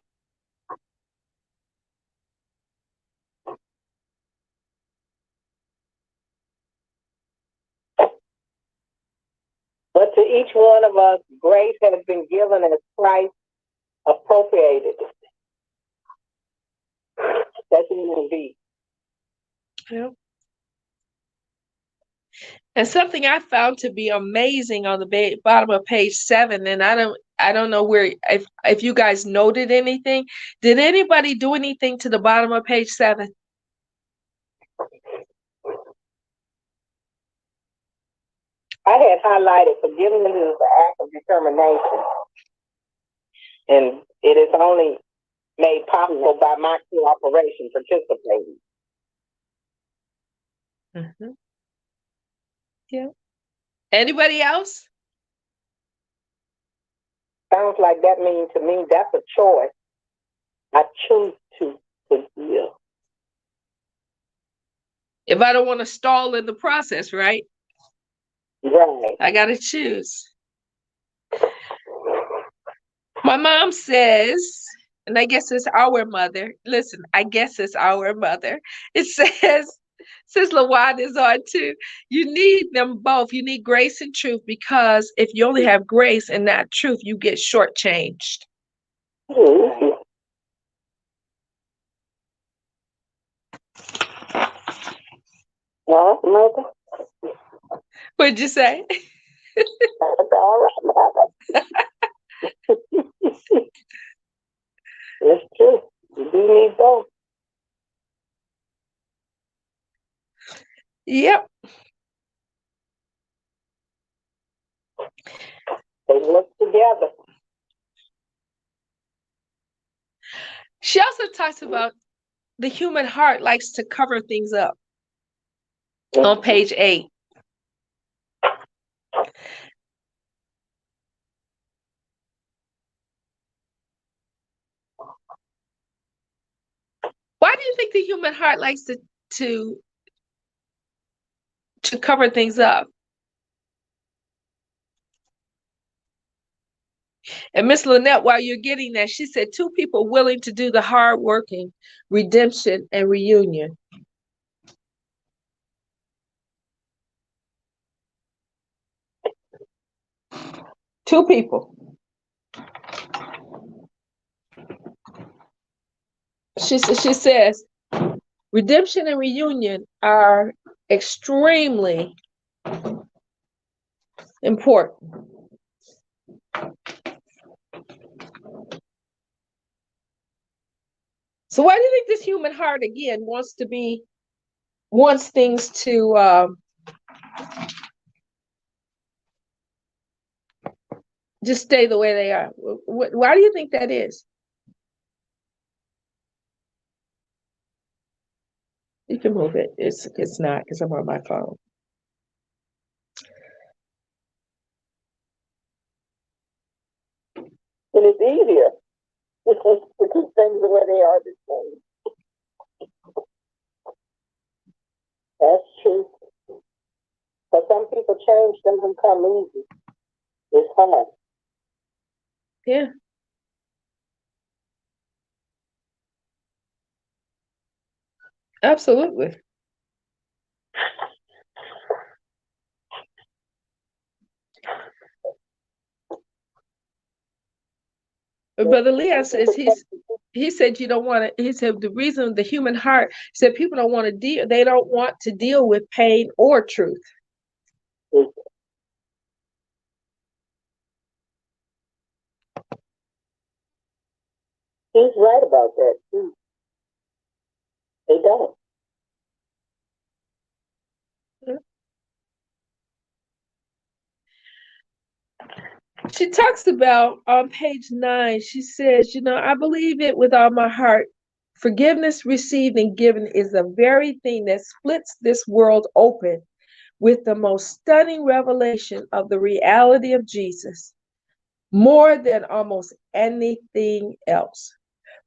Speaker 3: But to each one of us, grace has been given as Christ appropriated. That's in the
Speaker 1: Yep. And something I found to be amazing on the bottom of page 7, and I don't know where if you guys noted anything. Did anybody do anything to the bottom of page 7?
Speaker 3: I had highlighted forgiveness is an act of determination, and it is only made possible by my cooperation, participating.
Speaker 1: Mm-hmm. Yeah. Anybody else?
Speaker 3: Sounds like that means to me that's a choice. I choose to forgive.
Speaker 1: If I don't want to stall in the process, right?
Speaker 3: Right.
Speaker 1: I got to choose. My mom says, and I guess it's our mother. Listen, I guess it's our mother. It says, since LaWad is on too, you need them both. You need grace and truth, because if you only have grace and not truth, you get shortchanged.
Speaker 3: Mm-hmm. No, mother.
Speaker 1: What'd you say?
Speaker 3: That's all right, mother. It's true. You do need both.
Speaker 1: Yep.
Speaker 3: They work together.
Speaker 1: She also talks about the human heart likes to cover things up on page 8. Why do you think the human heart likes to cover things up? And Miss Lynette, while you're getting that, she said 2 people willing to do the hard working, redemption and reunion. Two people. She says redemption and reunion are extremely important. So why do you think this human heart again wants things to just stay the way they are? Why do you think that is? You can move it. It's not, because I'm on my phone.
Speaker 2: And it's easier to keep things the way they are the same. That's true. But some people change doesn't come easy. It's hard.
Speaker 1: Yeah. Absolutely. Brother Leon says he said you don't want to, he said the reason the human heart said people don't want to deal, they don't want to deal with pain or truth.
Speaker 2: He's right about that too. They don't.
Speaker 1: She talks about on page 9, she says, I believe it with all my heart. Forgiveness received and given is the very thing that splits this world open with the most stunning revelation of the reality of Jesus, more than almost anything else.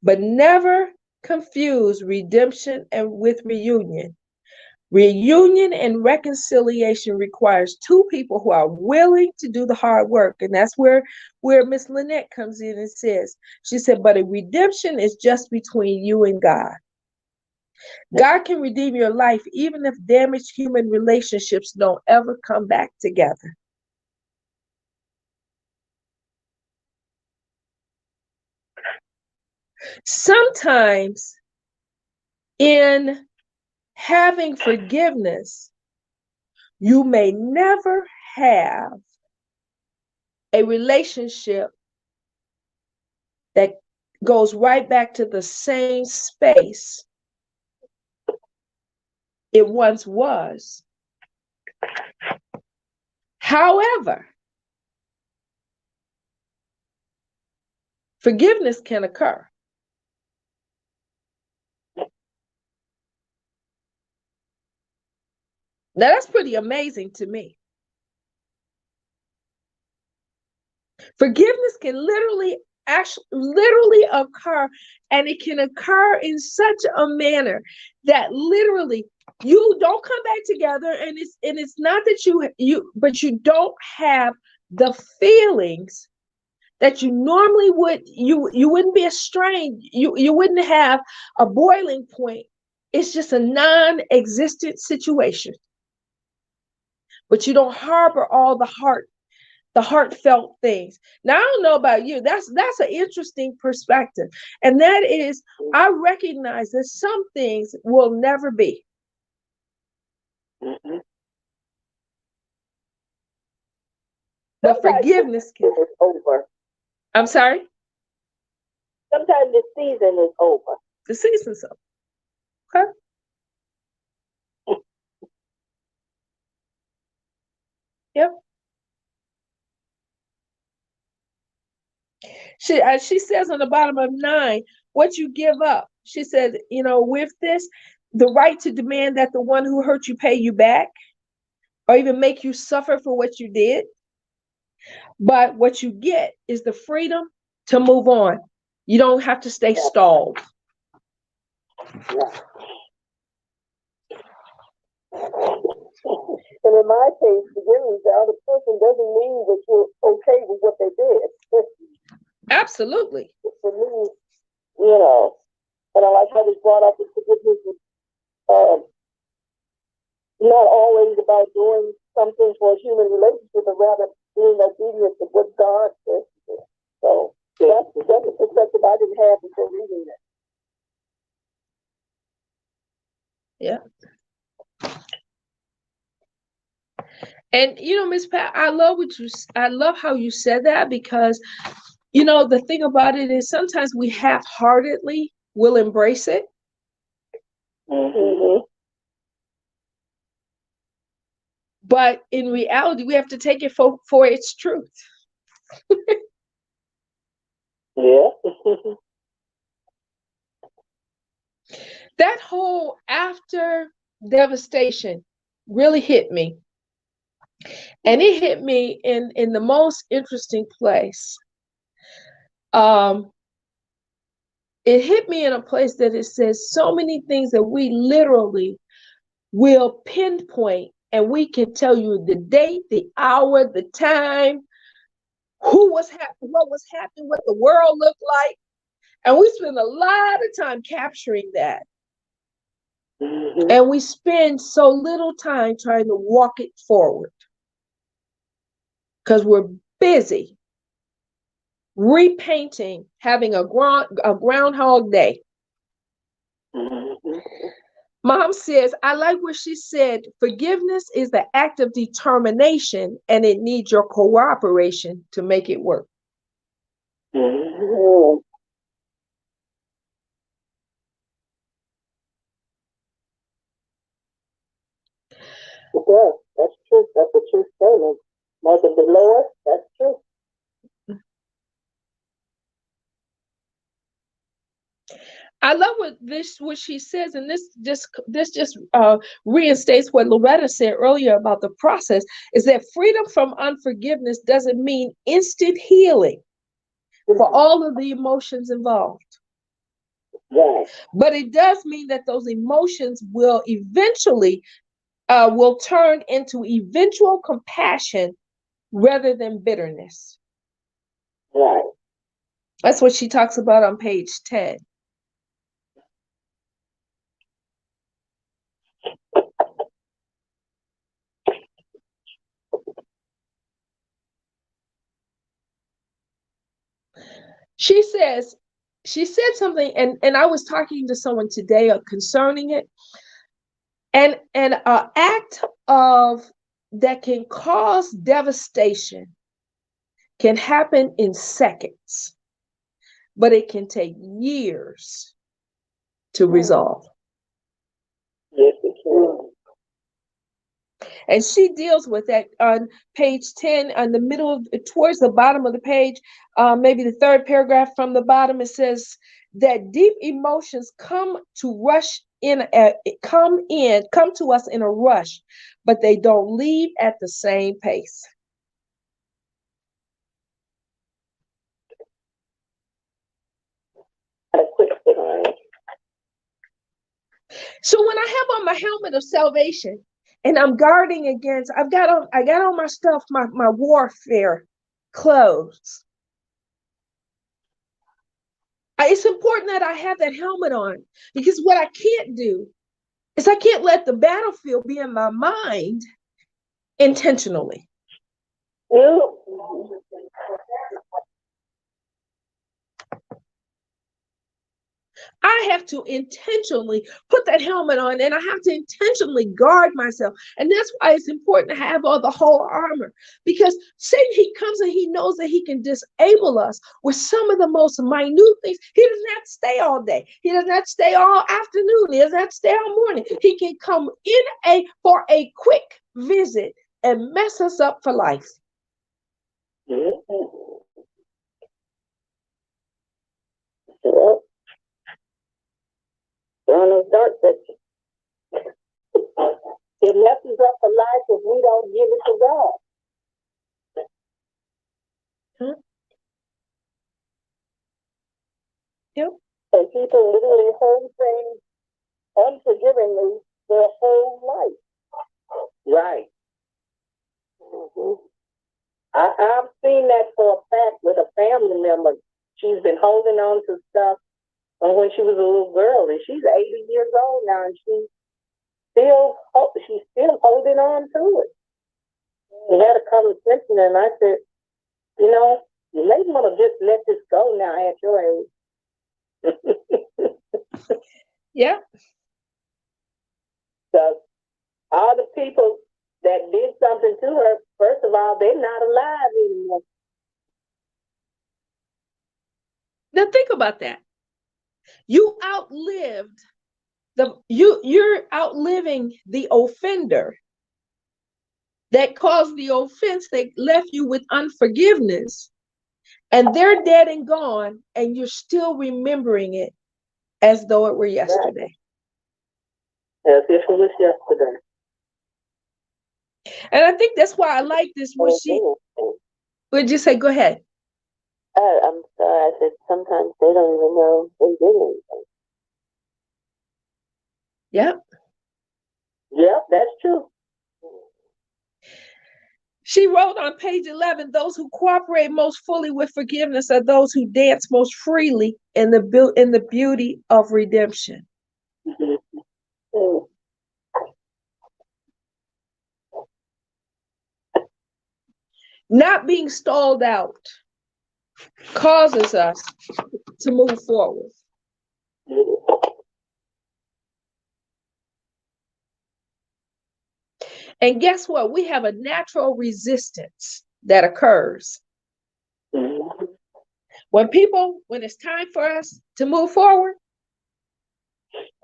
Speaker 1: But never confuse redemption and with reunion. Reunion and reconciliation requires 2 people who are willing to do the hard work. And that's where Miss Lynette comes in and says, she said, but a redemption is just between you and God. God can redeem your life even if damaged human relationships don't ever come back together. Sometimes in having forgiveness, you may never have a relationship that goes right back to the same space it once was. However, forgiveness can occur. Now that's pretty amazing to me. Forgiveness can literally occur, and it can occur in such a manner that literally you don't come back together, and it's not that but you don't have the feelings that you normally would. You wouldn't be estranged, you wouldn't have a boiling point. It's just a non-existent situation, but you don't harbor all the heartfelt things. Now, I don't know about you. That's an interesting perspective. And that is, I recognize that some things will never be.
Speaker 2: Mm-hmm.
Speaker 1: But forgiveness can.
Speaker 2: It's over.
Speaker 1: I'm sorry?
Speaker 2: Sometimes the season is over.
Speaker 1: The season's over. Okay. Yep. She says on the bottom of 9, what you give up. She said, with this, the right to demand that the one who hurt you pay you back or even make you suffer for what you did. But what you get is the freedom to move on. You don't have to stay stalled.
Speaker 2: And in my case, forgiveness, the other person doesn't mean that you're okay with what they did.
Speaker 1: Absolutely.
Speaker 2: For me, and I like how this brought up that forgiveness is not always about doing something for a human relationship, but rather being obedient to what God says to do. So that's a perspective I didn't have before reading that.
Speaker 1: Yeah. And Miss Pat, I love how you said that, because the thing about it is sometimes we half-heartedly will embrace it.
Speaker 2: Mm-hmm.
Speaker 1: But in reality, we have to take it for its truth.
Speaker 2: Yeah.
Speaker 1: That whole after devastation really hit me. And it hit me in the most interesting place. It hit me in a place that it says so many things that we literally will pinpoint, and we can tell you the date, the hour, the time, who was happening, what was happening, what the world looked like. And we spend a lot of time capturing that. Mm-hmm. And we spend so little time trying to walk it forward because we're busy repainting, having a Groundhog Day. Mm-hmm. Mom says, I like what she said, forgiveness is the act of determination and it needs your cooperation to make it work. Mm-hmm.
Speaker 2: Yeah, that's true. That's a true statement. Most of the Lord, that's true.
Speaker 1: I love what she says, and this just reinstates what Loretta said earlier about the process, is that freedom from unforgiveness doesn't mean instant healing for all of the emotions involved.
Speaker 2: Right.
Speaker 1: But it does mean that those emotions will eventually will turn into eventual compassion rather than bitterness.
Speaker 2: Right.
Speaker 1: That's what she talks about on page 10. She said something, and I was talking to someone today concerning it. And an act of that can cause devastation can happen in seconds, but it can take years to resolve.
Speaker 2: Yes, it can.
Speaker 1: And she deals with that on page 10, on the middle, towards the bottom of the page, maybe the third paragraph from the bottom. It says that deep emotions come to us in a rush, but they don't leave at the same pace. So when I have on my helmet of salvation and I'm guarding against, I got on my stuff, my warfare clothes. It's important that I have that helmet on, because what I can't do is I can't let the battlefield be in my mind intentionally. I have to intentionally put that helmet on, and I have to intentionally guard myself. And that's why it's important to have all the whole armor, because Satan, he comes and he knows that he can disable us with some of the most minute things. He does not stay all day. He does not stay all afternoon. He does not stay all morning. He can come in for a quick visit and mess us up for life.
Speaker 2: Yeah.
Speaker 1: Mhm. Yep.
Speaker 2: And people literally hold things unforgivingly their whole life.
Speaker 3: Right.
Speaker 2: Mm-hmm.
Speaker 3: I've seen that for a fact with a family member. She's been holding on to stuff from when she was a little girl, and she's 80 years old now, and she's still holding on to it. We had a conversation, and I said, you know, you may want to just let this go now at your age.
Speaker 1: Yeah.
Speaker 3: So all the people that did something to her, first of all, they're not alive anymore.
Speaker 1: Now think about that. You're outliving the offender that caused the offense, that left you with unforgiveness, and they're dead and gone, and you're still remembering it as though it were yesterday.
Speaker 3: As if it was yesterday.
Speaker 1: And I think that's why I like this. Would you say? Go ahead.
Speaker 2: I'm sorry. I said sometimes they don't even know they did anything.
Speaker 1: Yep.
Speaker 3: Yep, that's true.
Speaker 1: She wrote on page 11, those who cooperate most fully with forgiveness are those who dance most freely in the beauty of redemption.
Speaker 2: Mm-hmm.
Speaker 1: Not being stalled out causes us to move forward. And guess what? We have a natural resistance that occurs. When it's time for us to move forward,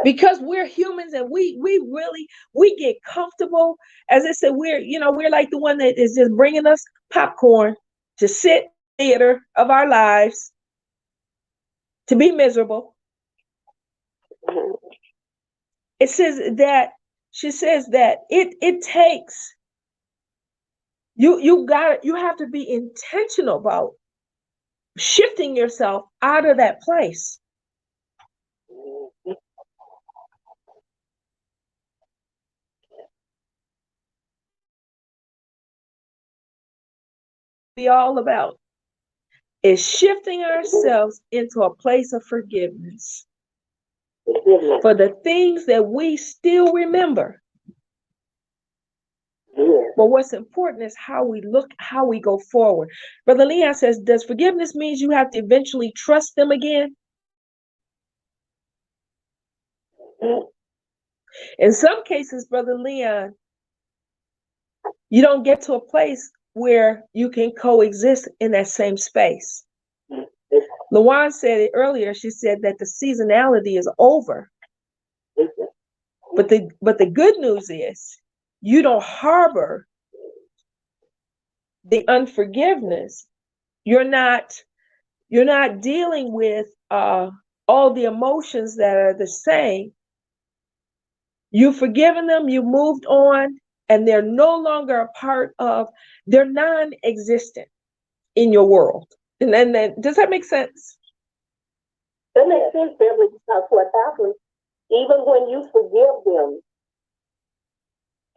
Speaker 1: because we're humans and we get comfortable. As I said, we're like the one that is just bringing us popcorn to sit in the theater of our lives, to be miserable. She says that it takes you have to be intentional about shifting yourself out of that place. Be all about is shifting ourselves into a place of forgiveness for the things that we still remember. But what's important is how we go forward. Brother Leon says, does forgiveness mean you have to eventually trust them again? In some cases, Brother Leon, you don't get to a place where you can coexist in that same space. Luan said it earlier. She said that the seasonality is over. But the good news is you don't harbor the unforgiveness. You're not dealing with all the emotions that are the same. You've forgiven them, you moved on, and they're no longer a part of, they're non-existent in your world. And then does that make sense?
Speaker 3: That makes sense, Beverly, because what happens, even when you forgive them,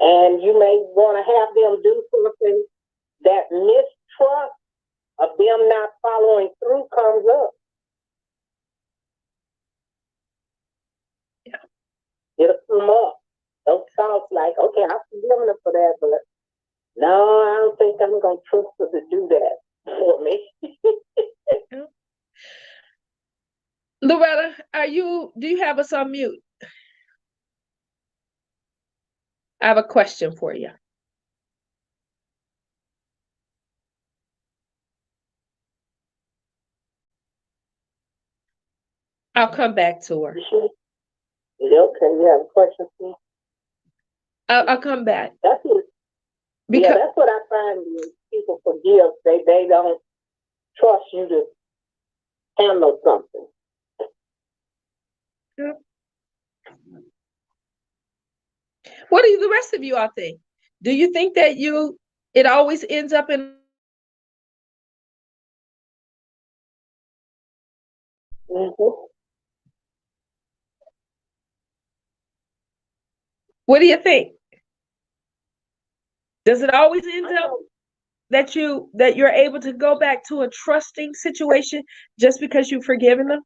Speaker 3: and you may want to have them do something, that mistrust of them not following through comes up. Yeah. It'll come up. Those thoughts like, okay, I've forgiven them for that, but no, I don't think I'm going to trust her to do that for me.
Speaker 1: Loretta, do you have us on mute? I have a question for you. I'll come back to her.
Speaker 3: Okay, you have a question for me?
Speaker 1: I'll come back.
Speaker 3: That's it. Yeah, that's what I find when people forgive. They don't trust you to handle something.
Speaker 1: What do the rest of you all think? Do you think that it always ends up in What do you think? Does it always end up that you're able to go back to a trusting situation just because you've forgiven them?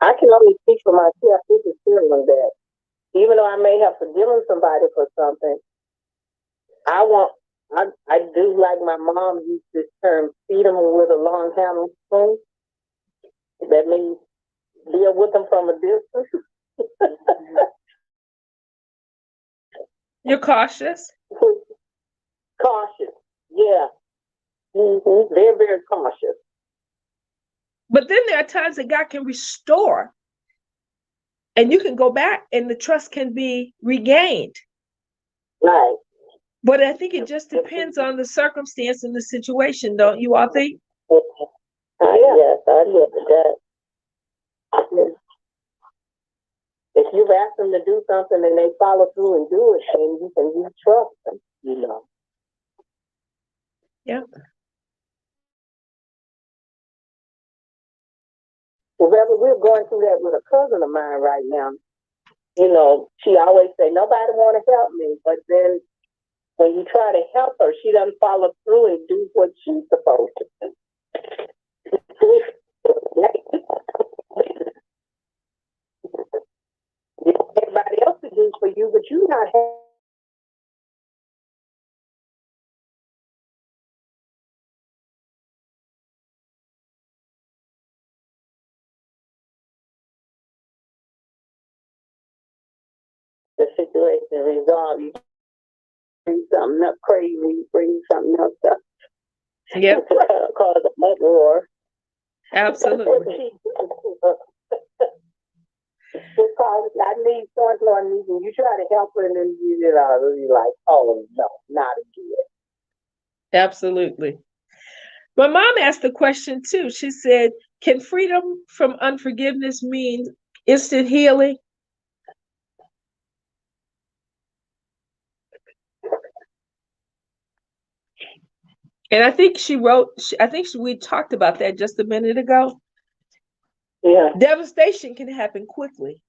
Speaker 3: I can only speak for myself. This is feeling that even though I may have forgiven somebody for something, I do like my mom used this term, feed them with a long handled spoon. That means deal with them from a distance.
Speaker 1: You're cautious.
Speaker 3: Cautious, yeah. Very, very cautious.
Speaker 1: But then there are times that God can restore, and you can go back, and the trust can be regained.
Speaker 3: Right.
Speaker 1: But I think it just depends on the circumstance and the situation, don't you all think?
Speaker 3: Yes, I get that. If you've asked them to do something and they follow through and do it, then you trust them, you know.
Speaker 1: Yeah.
Speaker 3: Wherever we're going through that with a cousin of mine right now, you know, she always say, nobody want to help me. But then when you try to help her, she doesn't follow through and do what she's supposed to do. Everybody else to do for you, but you not helping. The situation resolved. You bring something up crazy, you bring something else up.
Speaker 1: Yep.
Speaker 3: Cause an uproar.
Speaker 1: Absolutely.
Speaker 3: Because I need so-and-so and you try to help her and then you're like, oh no, not again.
Speaker 1: Absolutely. My mom asked a question too. She said, can freedom from unforgiveness mean instant healing? And I think we talked about that just a minute ago.
Speaker 3: Yeah.
Speaker 1: Devastation can happen quickly.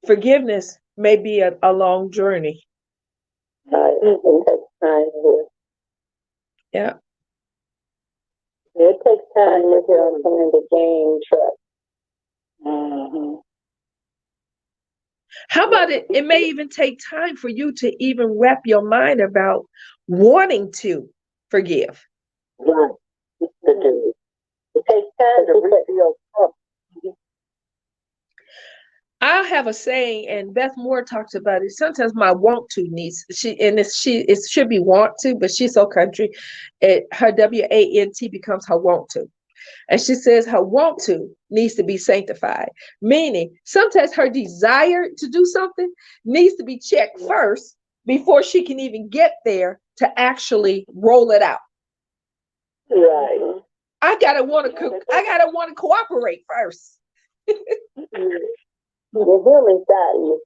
Speaker 1: Forgiveness may be a long journey.
Speaker 3: It takes time.
Speaker 1: Yeah.
Speaker 3: It takes time to gain trust. Mm-hmm.
Speaker 1: How about it? It may even take time for you to even wrap your mind about wanting to forgive.
Speaker 3: Right. It takes time to rebuild trust.
Speaker 1: I have a saying, and Beth Moore talks about it. Sometimes my want to needs it should be want to, but she's so country. Her WANT becomes her want to. And she says her want to needs to be sanctified, meaning sometimes her desire to do something needs to be checked first before she can even get there to actually roll it out.
Speaker 3: Right.
Speaker 1: I gotta want to cooperate first.
Speaker 3: The human side,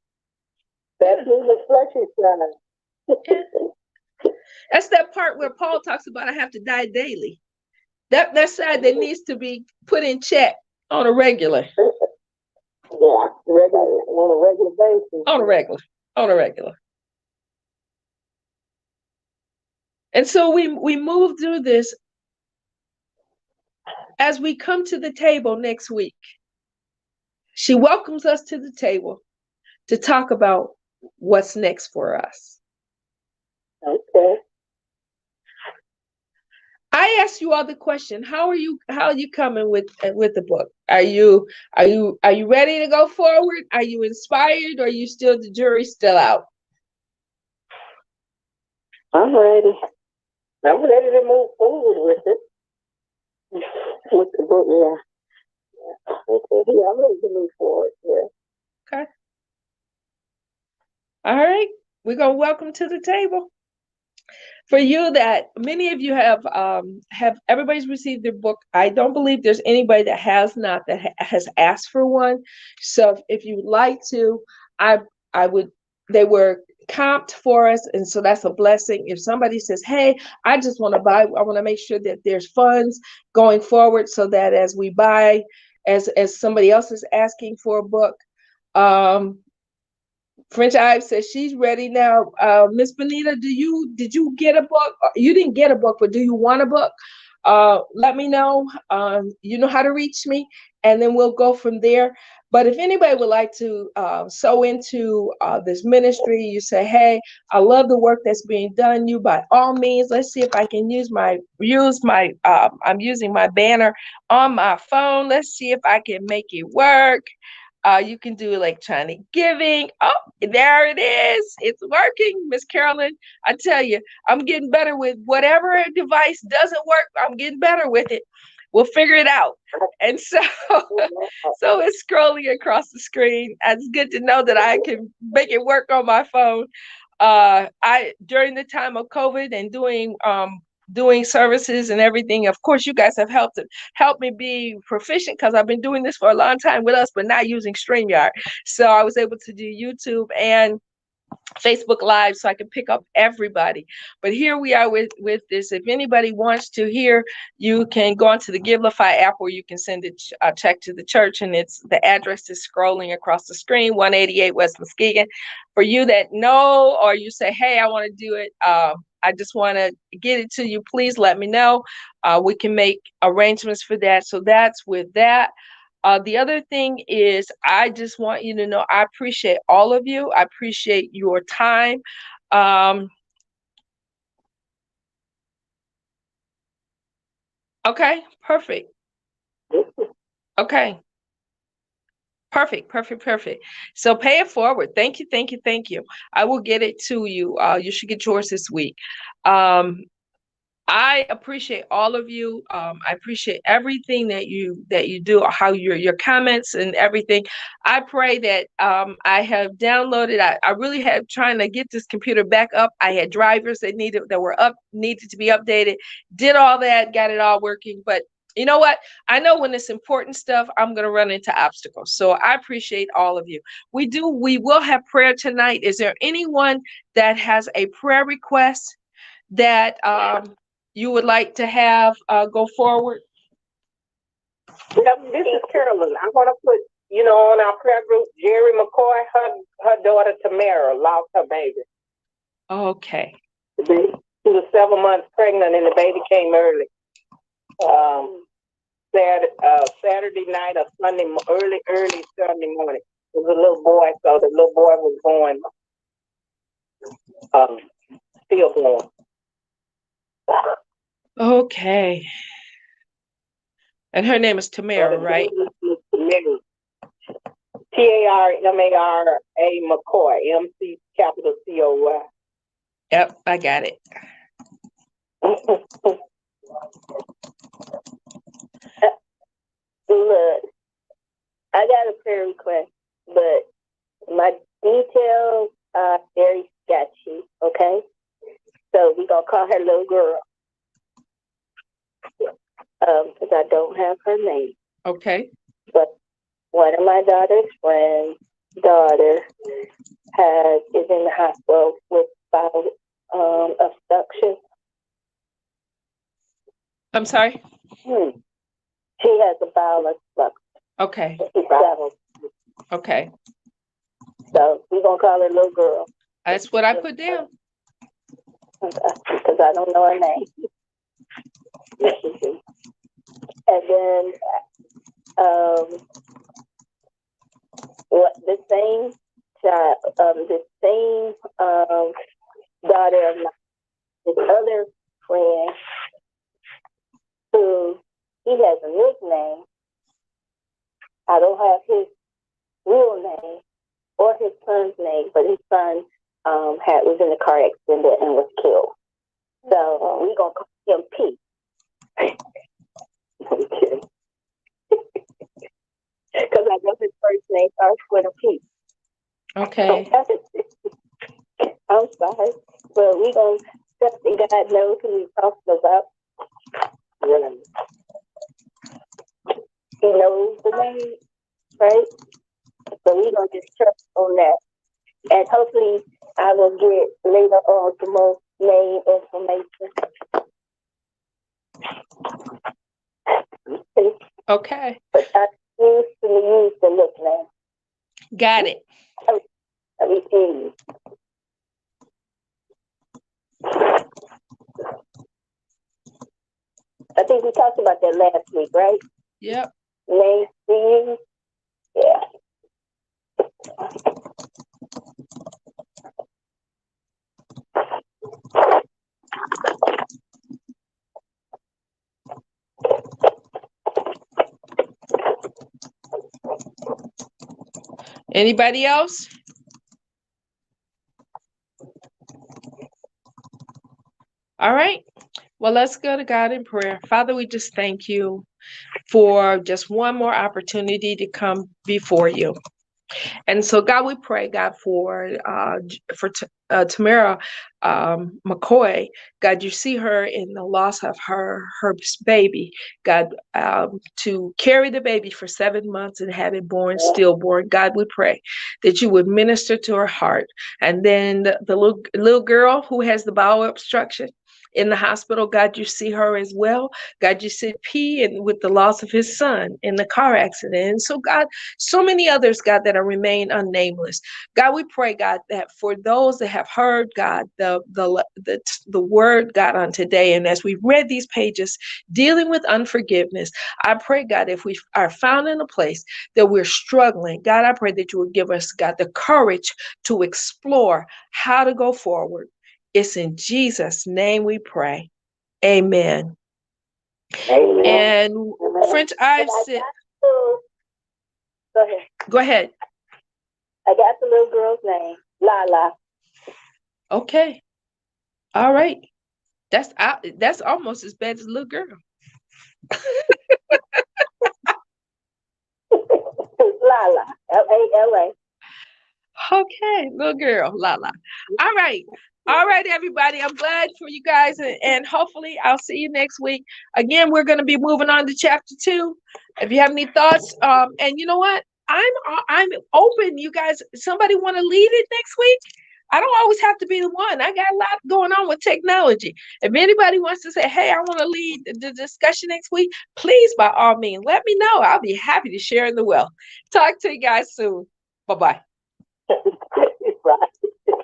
Speaker 3: that's the fleshy side.
Speaker 1: That's that part where Paul talks about I have to die daily. That side that needs to be put in check on a regular.
Speaker 3: Yeah, on a regular basis.
Speaker 1: On a regular. And so we move through this as we come to the table next week. She welcomes us to the table to talk about what's next for us.
Speaker 3: Okay.
Speaker 1: I asked you all the question. How are you coming with the book? Are you ready to go forward? Are you inspired, or are you still, the jury's still out?
Speaker 3: I'm ready. I'm ready to move forward with it. With the book, yeah. Okay, yeah, I'm ready to move forward, yeah.
Speaker 1: Okay. All right. We're gonna welcome to the table. For you, that many of you have everybody's received their book. I don't believe there's anybody that has not, that has asked for one. So if you would like to, I would, they were comped for us, and so that's a blessing. If somebody says, hey, I just want to buy, I want to make sure that there's funds going forward so that as we buy, as somebody else is asking for a book, French Ives says she's ready now. Miss Benita, did you get a book? You didn't get a book, but do you want a book? Let me know. You know how to reach me, and then we'll go from there. But if anybody would like to sew into this ministry, you say, hey, I love the work that's being done. You, by all means, let's see if I can use my I'm using my banner on my phone. Let's see if I can make it work. You can do electronic giving. Oh, there it is. It's working, Miss Carolyn. I tell you, I'm getting better with whatever device doesn't work. I'm getting better with it. We'll figure it out. And so, so it's scrolling across the screen. It's good to know that I can make it work on my phone. During the time of COVID and doing services and everything, of course, you guys have helped me be proficient because I've been doing this for a long time with us, but not using StreamYard. So I was able to do YouTube and Facebook Live so I can pick up everybody. But here we are with this. If anybody wants to hear, you can go onto the Givelify app where you can send a check to the church, and the address is scrolling across the screen, 188 West Muskegon. For you that know, or you say, hey, I want to do it, I just want to get it to you, please let me know. We can make arrangements for that. So that's with that. The other thing is, I just want you to know, I appreciate all of you. I appreciate your time. Okay, perfect. Okay. Perfect. So pay it forward. Thank you. I will get it to you. You should get yours this week. I appreciate all of you. I appreciate everything that you do, how your comments and everything. I pray that I have downloaded. I really have trying to get this computer back up. I had drivers that needed to be updated. Did all that, got it all working. But you know what? I know when it's important stuff, I'm going to run into obstacles. So I appreciate all of you. We will have prayer tonight. Is there anyone that has a prayer request that you would like to have go forward?
Speaker 3: Yep, this is Carolyn. I want to put, on our prayer group, Jerry McCoy, her daughter Tamara lost her baby.
Speaker 1: Okay.
Speaker 3: She was 7 months pregnant and the baby came early. Saturday night or Sunday, early Sunday morning. It was a little boy, so the little boy was born, stillborn.
Speaker 1: Okay. And her name is Tamara, right?
Speaker 3: Tamara. Tamara McCoy, MC capital COY.
Speaker 1: Yep, I got it.
Speaker 2: Look, I got a prayer request, but my details are very sketchy, okay? So we're going to call her little girl. Because I don't have her name.
Speaker 1: Okay.
Speaker 2: But one of my daughter's friends' daughter is in the hospital with bowel obstruction.
Speaker 1: I'm sorry?
Speaker 2: She has a bowel obstruction.
Speaker 1: Okay. Okay.
Speaker 2: So we're going to call her little girl.
Speaker 1: That's what I put down.
Speaker 2: Because I don't know her name. And then the same child, the same daughter of this other friend, who he has a nickname. I don't have his real name or his son's name, but his son was in a car accident and was killed. So we're gonna call him P. Okay. Because I know his first name starts with a P.
Speaker 1: Okay.
Speaker 2: I'm sorry, but we're going to trust that God knows who he's talking about. He knows the name, right? So we're going to just trust on that. And hopefully I will
Speaker 1: Okay.
Speaker 2: But I used to use the nickname.
Speaker 1: Got it.
Speaker 2: Let me see. I think we talked about that last week, right?
Speaker 1: Yep.
Speaker 2: Name to use. Yeah.
Speaker 1: Anybody else? All right. Well, let's go to God in prayer. Father, we just thank you for just one more opportunity to come before you. And so, God, we pray, God, for Tamara McCoy. God, you see her in the loss of her baby. God, to carry the baby for 7 months and have it born stillborn. God, we pray that you would minister to her heart. And then the little girl who has the bowel obstruction in the hospital, God, you see her as well. God, you see P and with the loss of his son in the car accident. And so, God, so many others, God, that are remain unnameless. God, we pray, God, that for those that have heard, God, the word, God, on today, and as we've read these pages dealing with unforgiveness, I pray, God, if we are found in a place that we're struggling, God, I pray that you would give us, God, the courage to explore how to go forward. It's in Jesus' name we pray. Amen.
Speaker 2: Amen.
Speaker 1: And
Speaker 2: Amen.
Speaker 1: French, I've said,
Speaker 2: Go ahead.
Speaker 1: Go ahead.
Speaker 2: I got the little girl's name, Lala.
Speaker 1: Okay. All right. That's almost as bad as little girl.
Speaker 2: Lala. Lala.
Speaker 1: Okay, little girl, Lala. All right. All right, everybody. I'm glad for you guys, and hopefully I'll see you next week. Again, we're going to be moving on to chapter 2. If you have any thoughts, and you know what? I'm open. You guys, somebody want to lead it next week? I don't always have to be the one. I got a lot going on with technology. If anybody wants to say, hey, I want to lead the discussion next week, please, by all means, let me know. I'll be happy to share in the wealth. Talk to you guys soon. Bye-bye.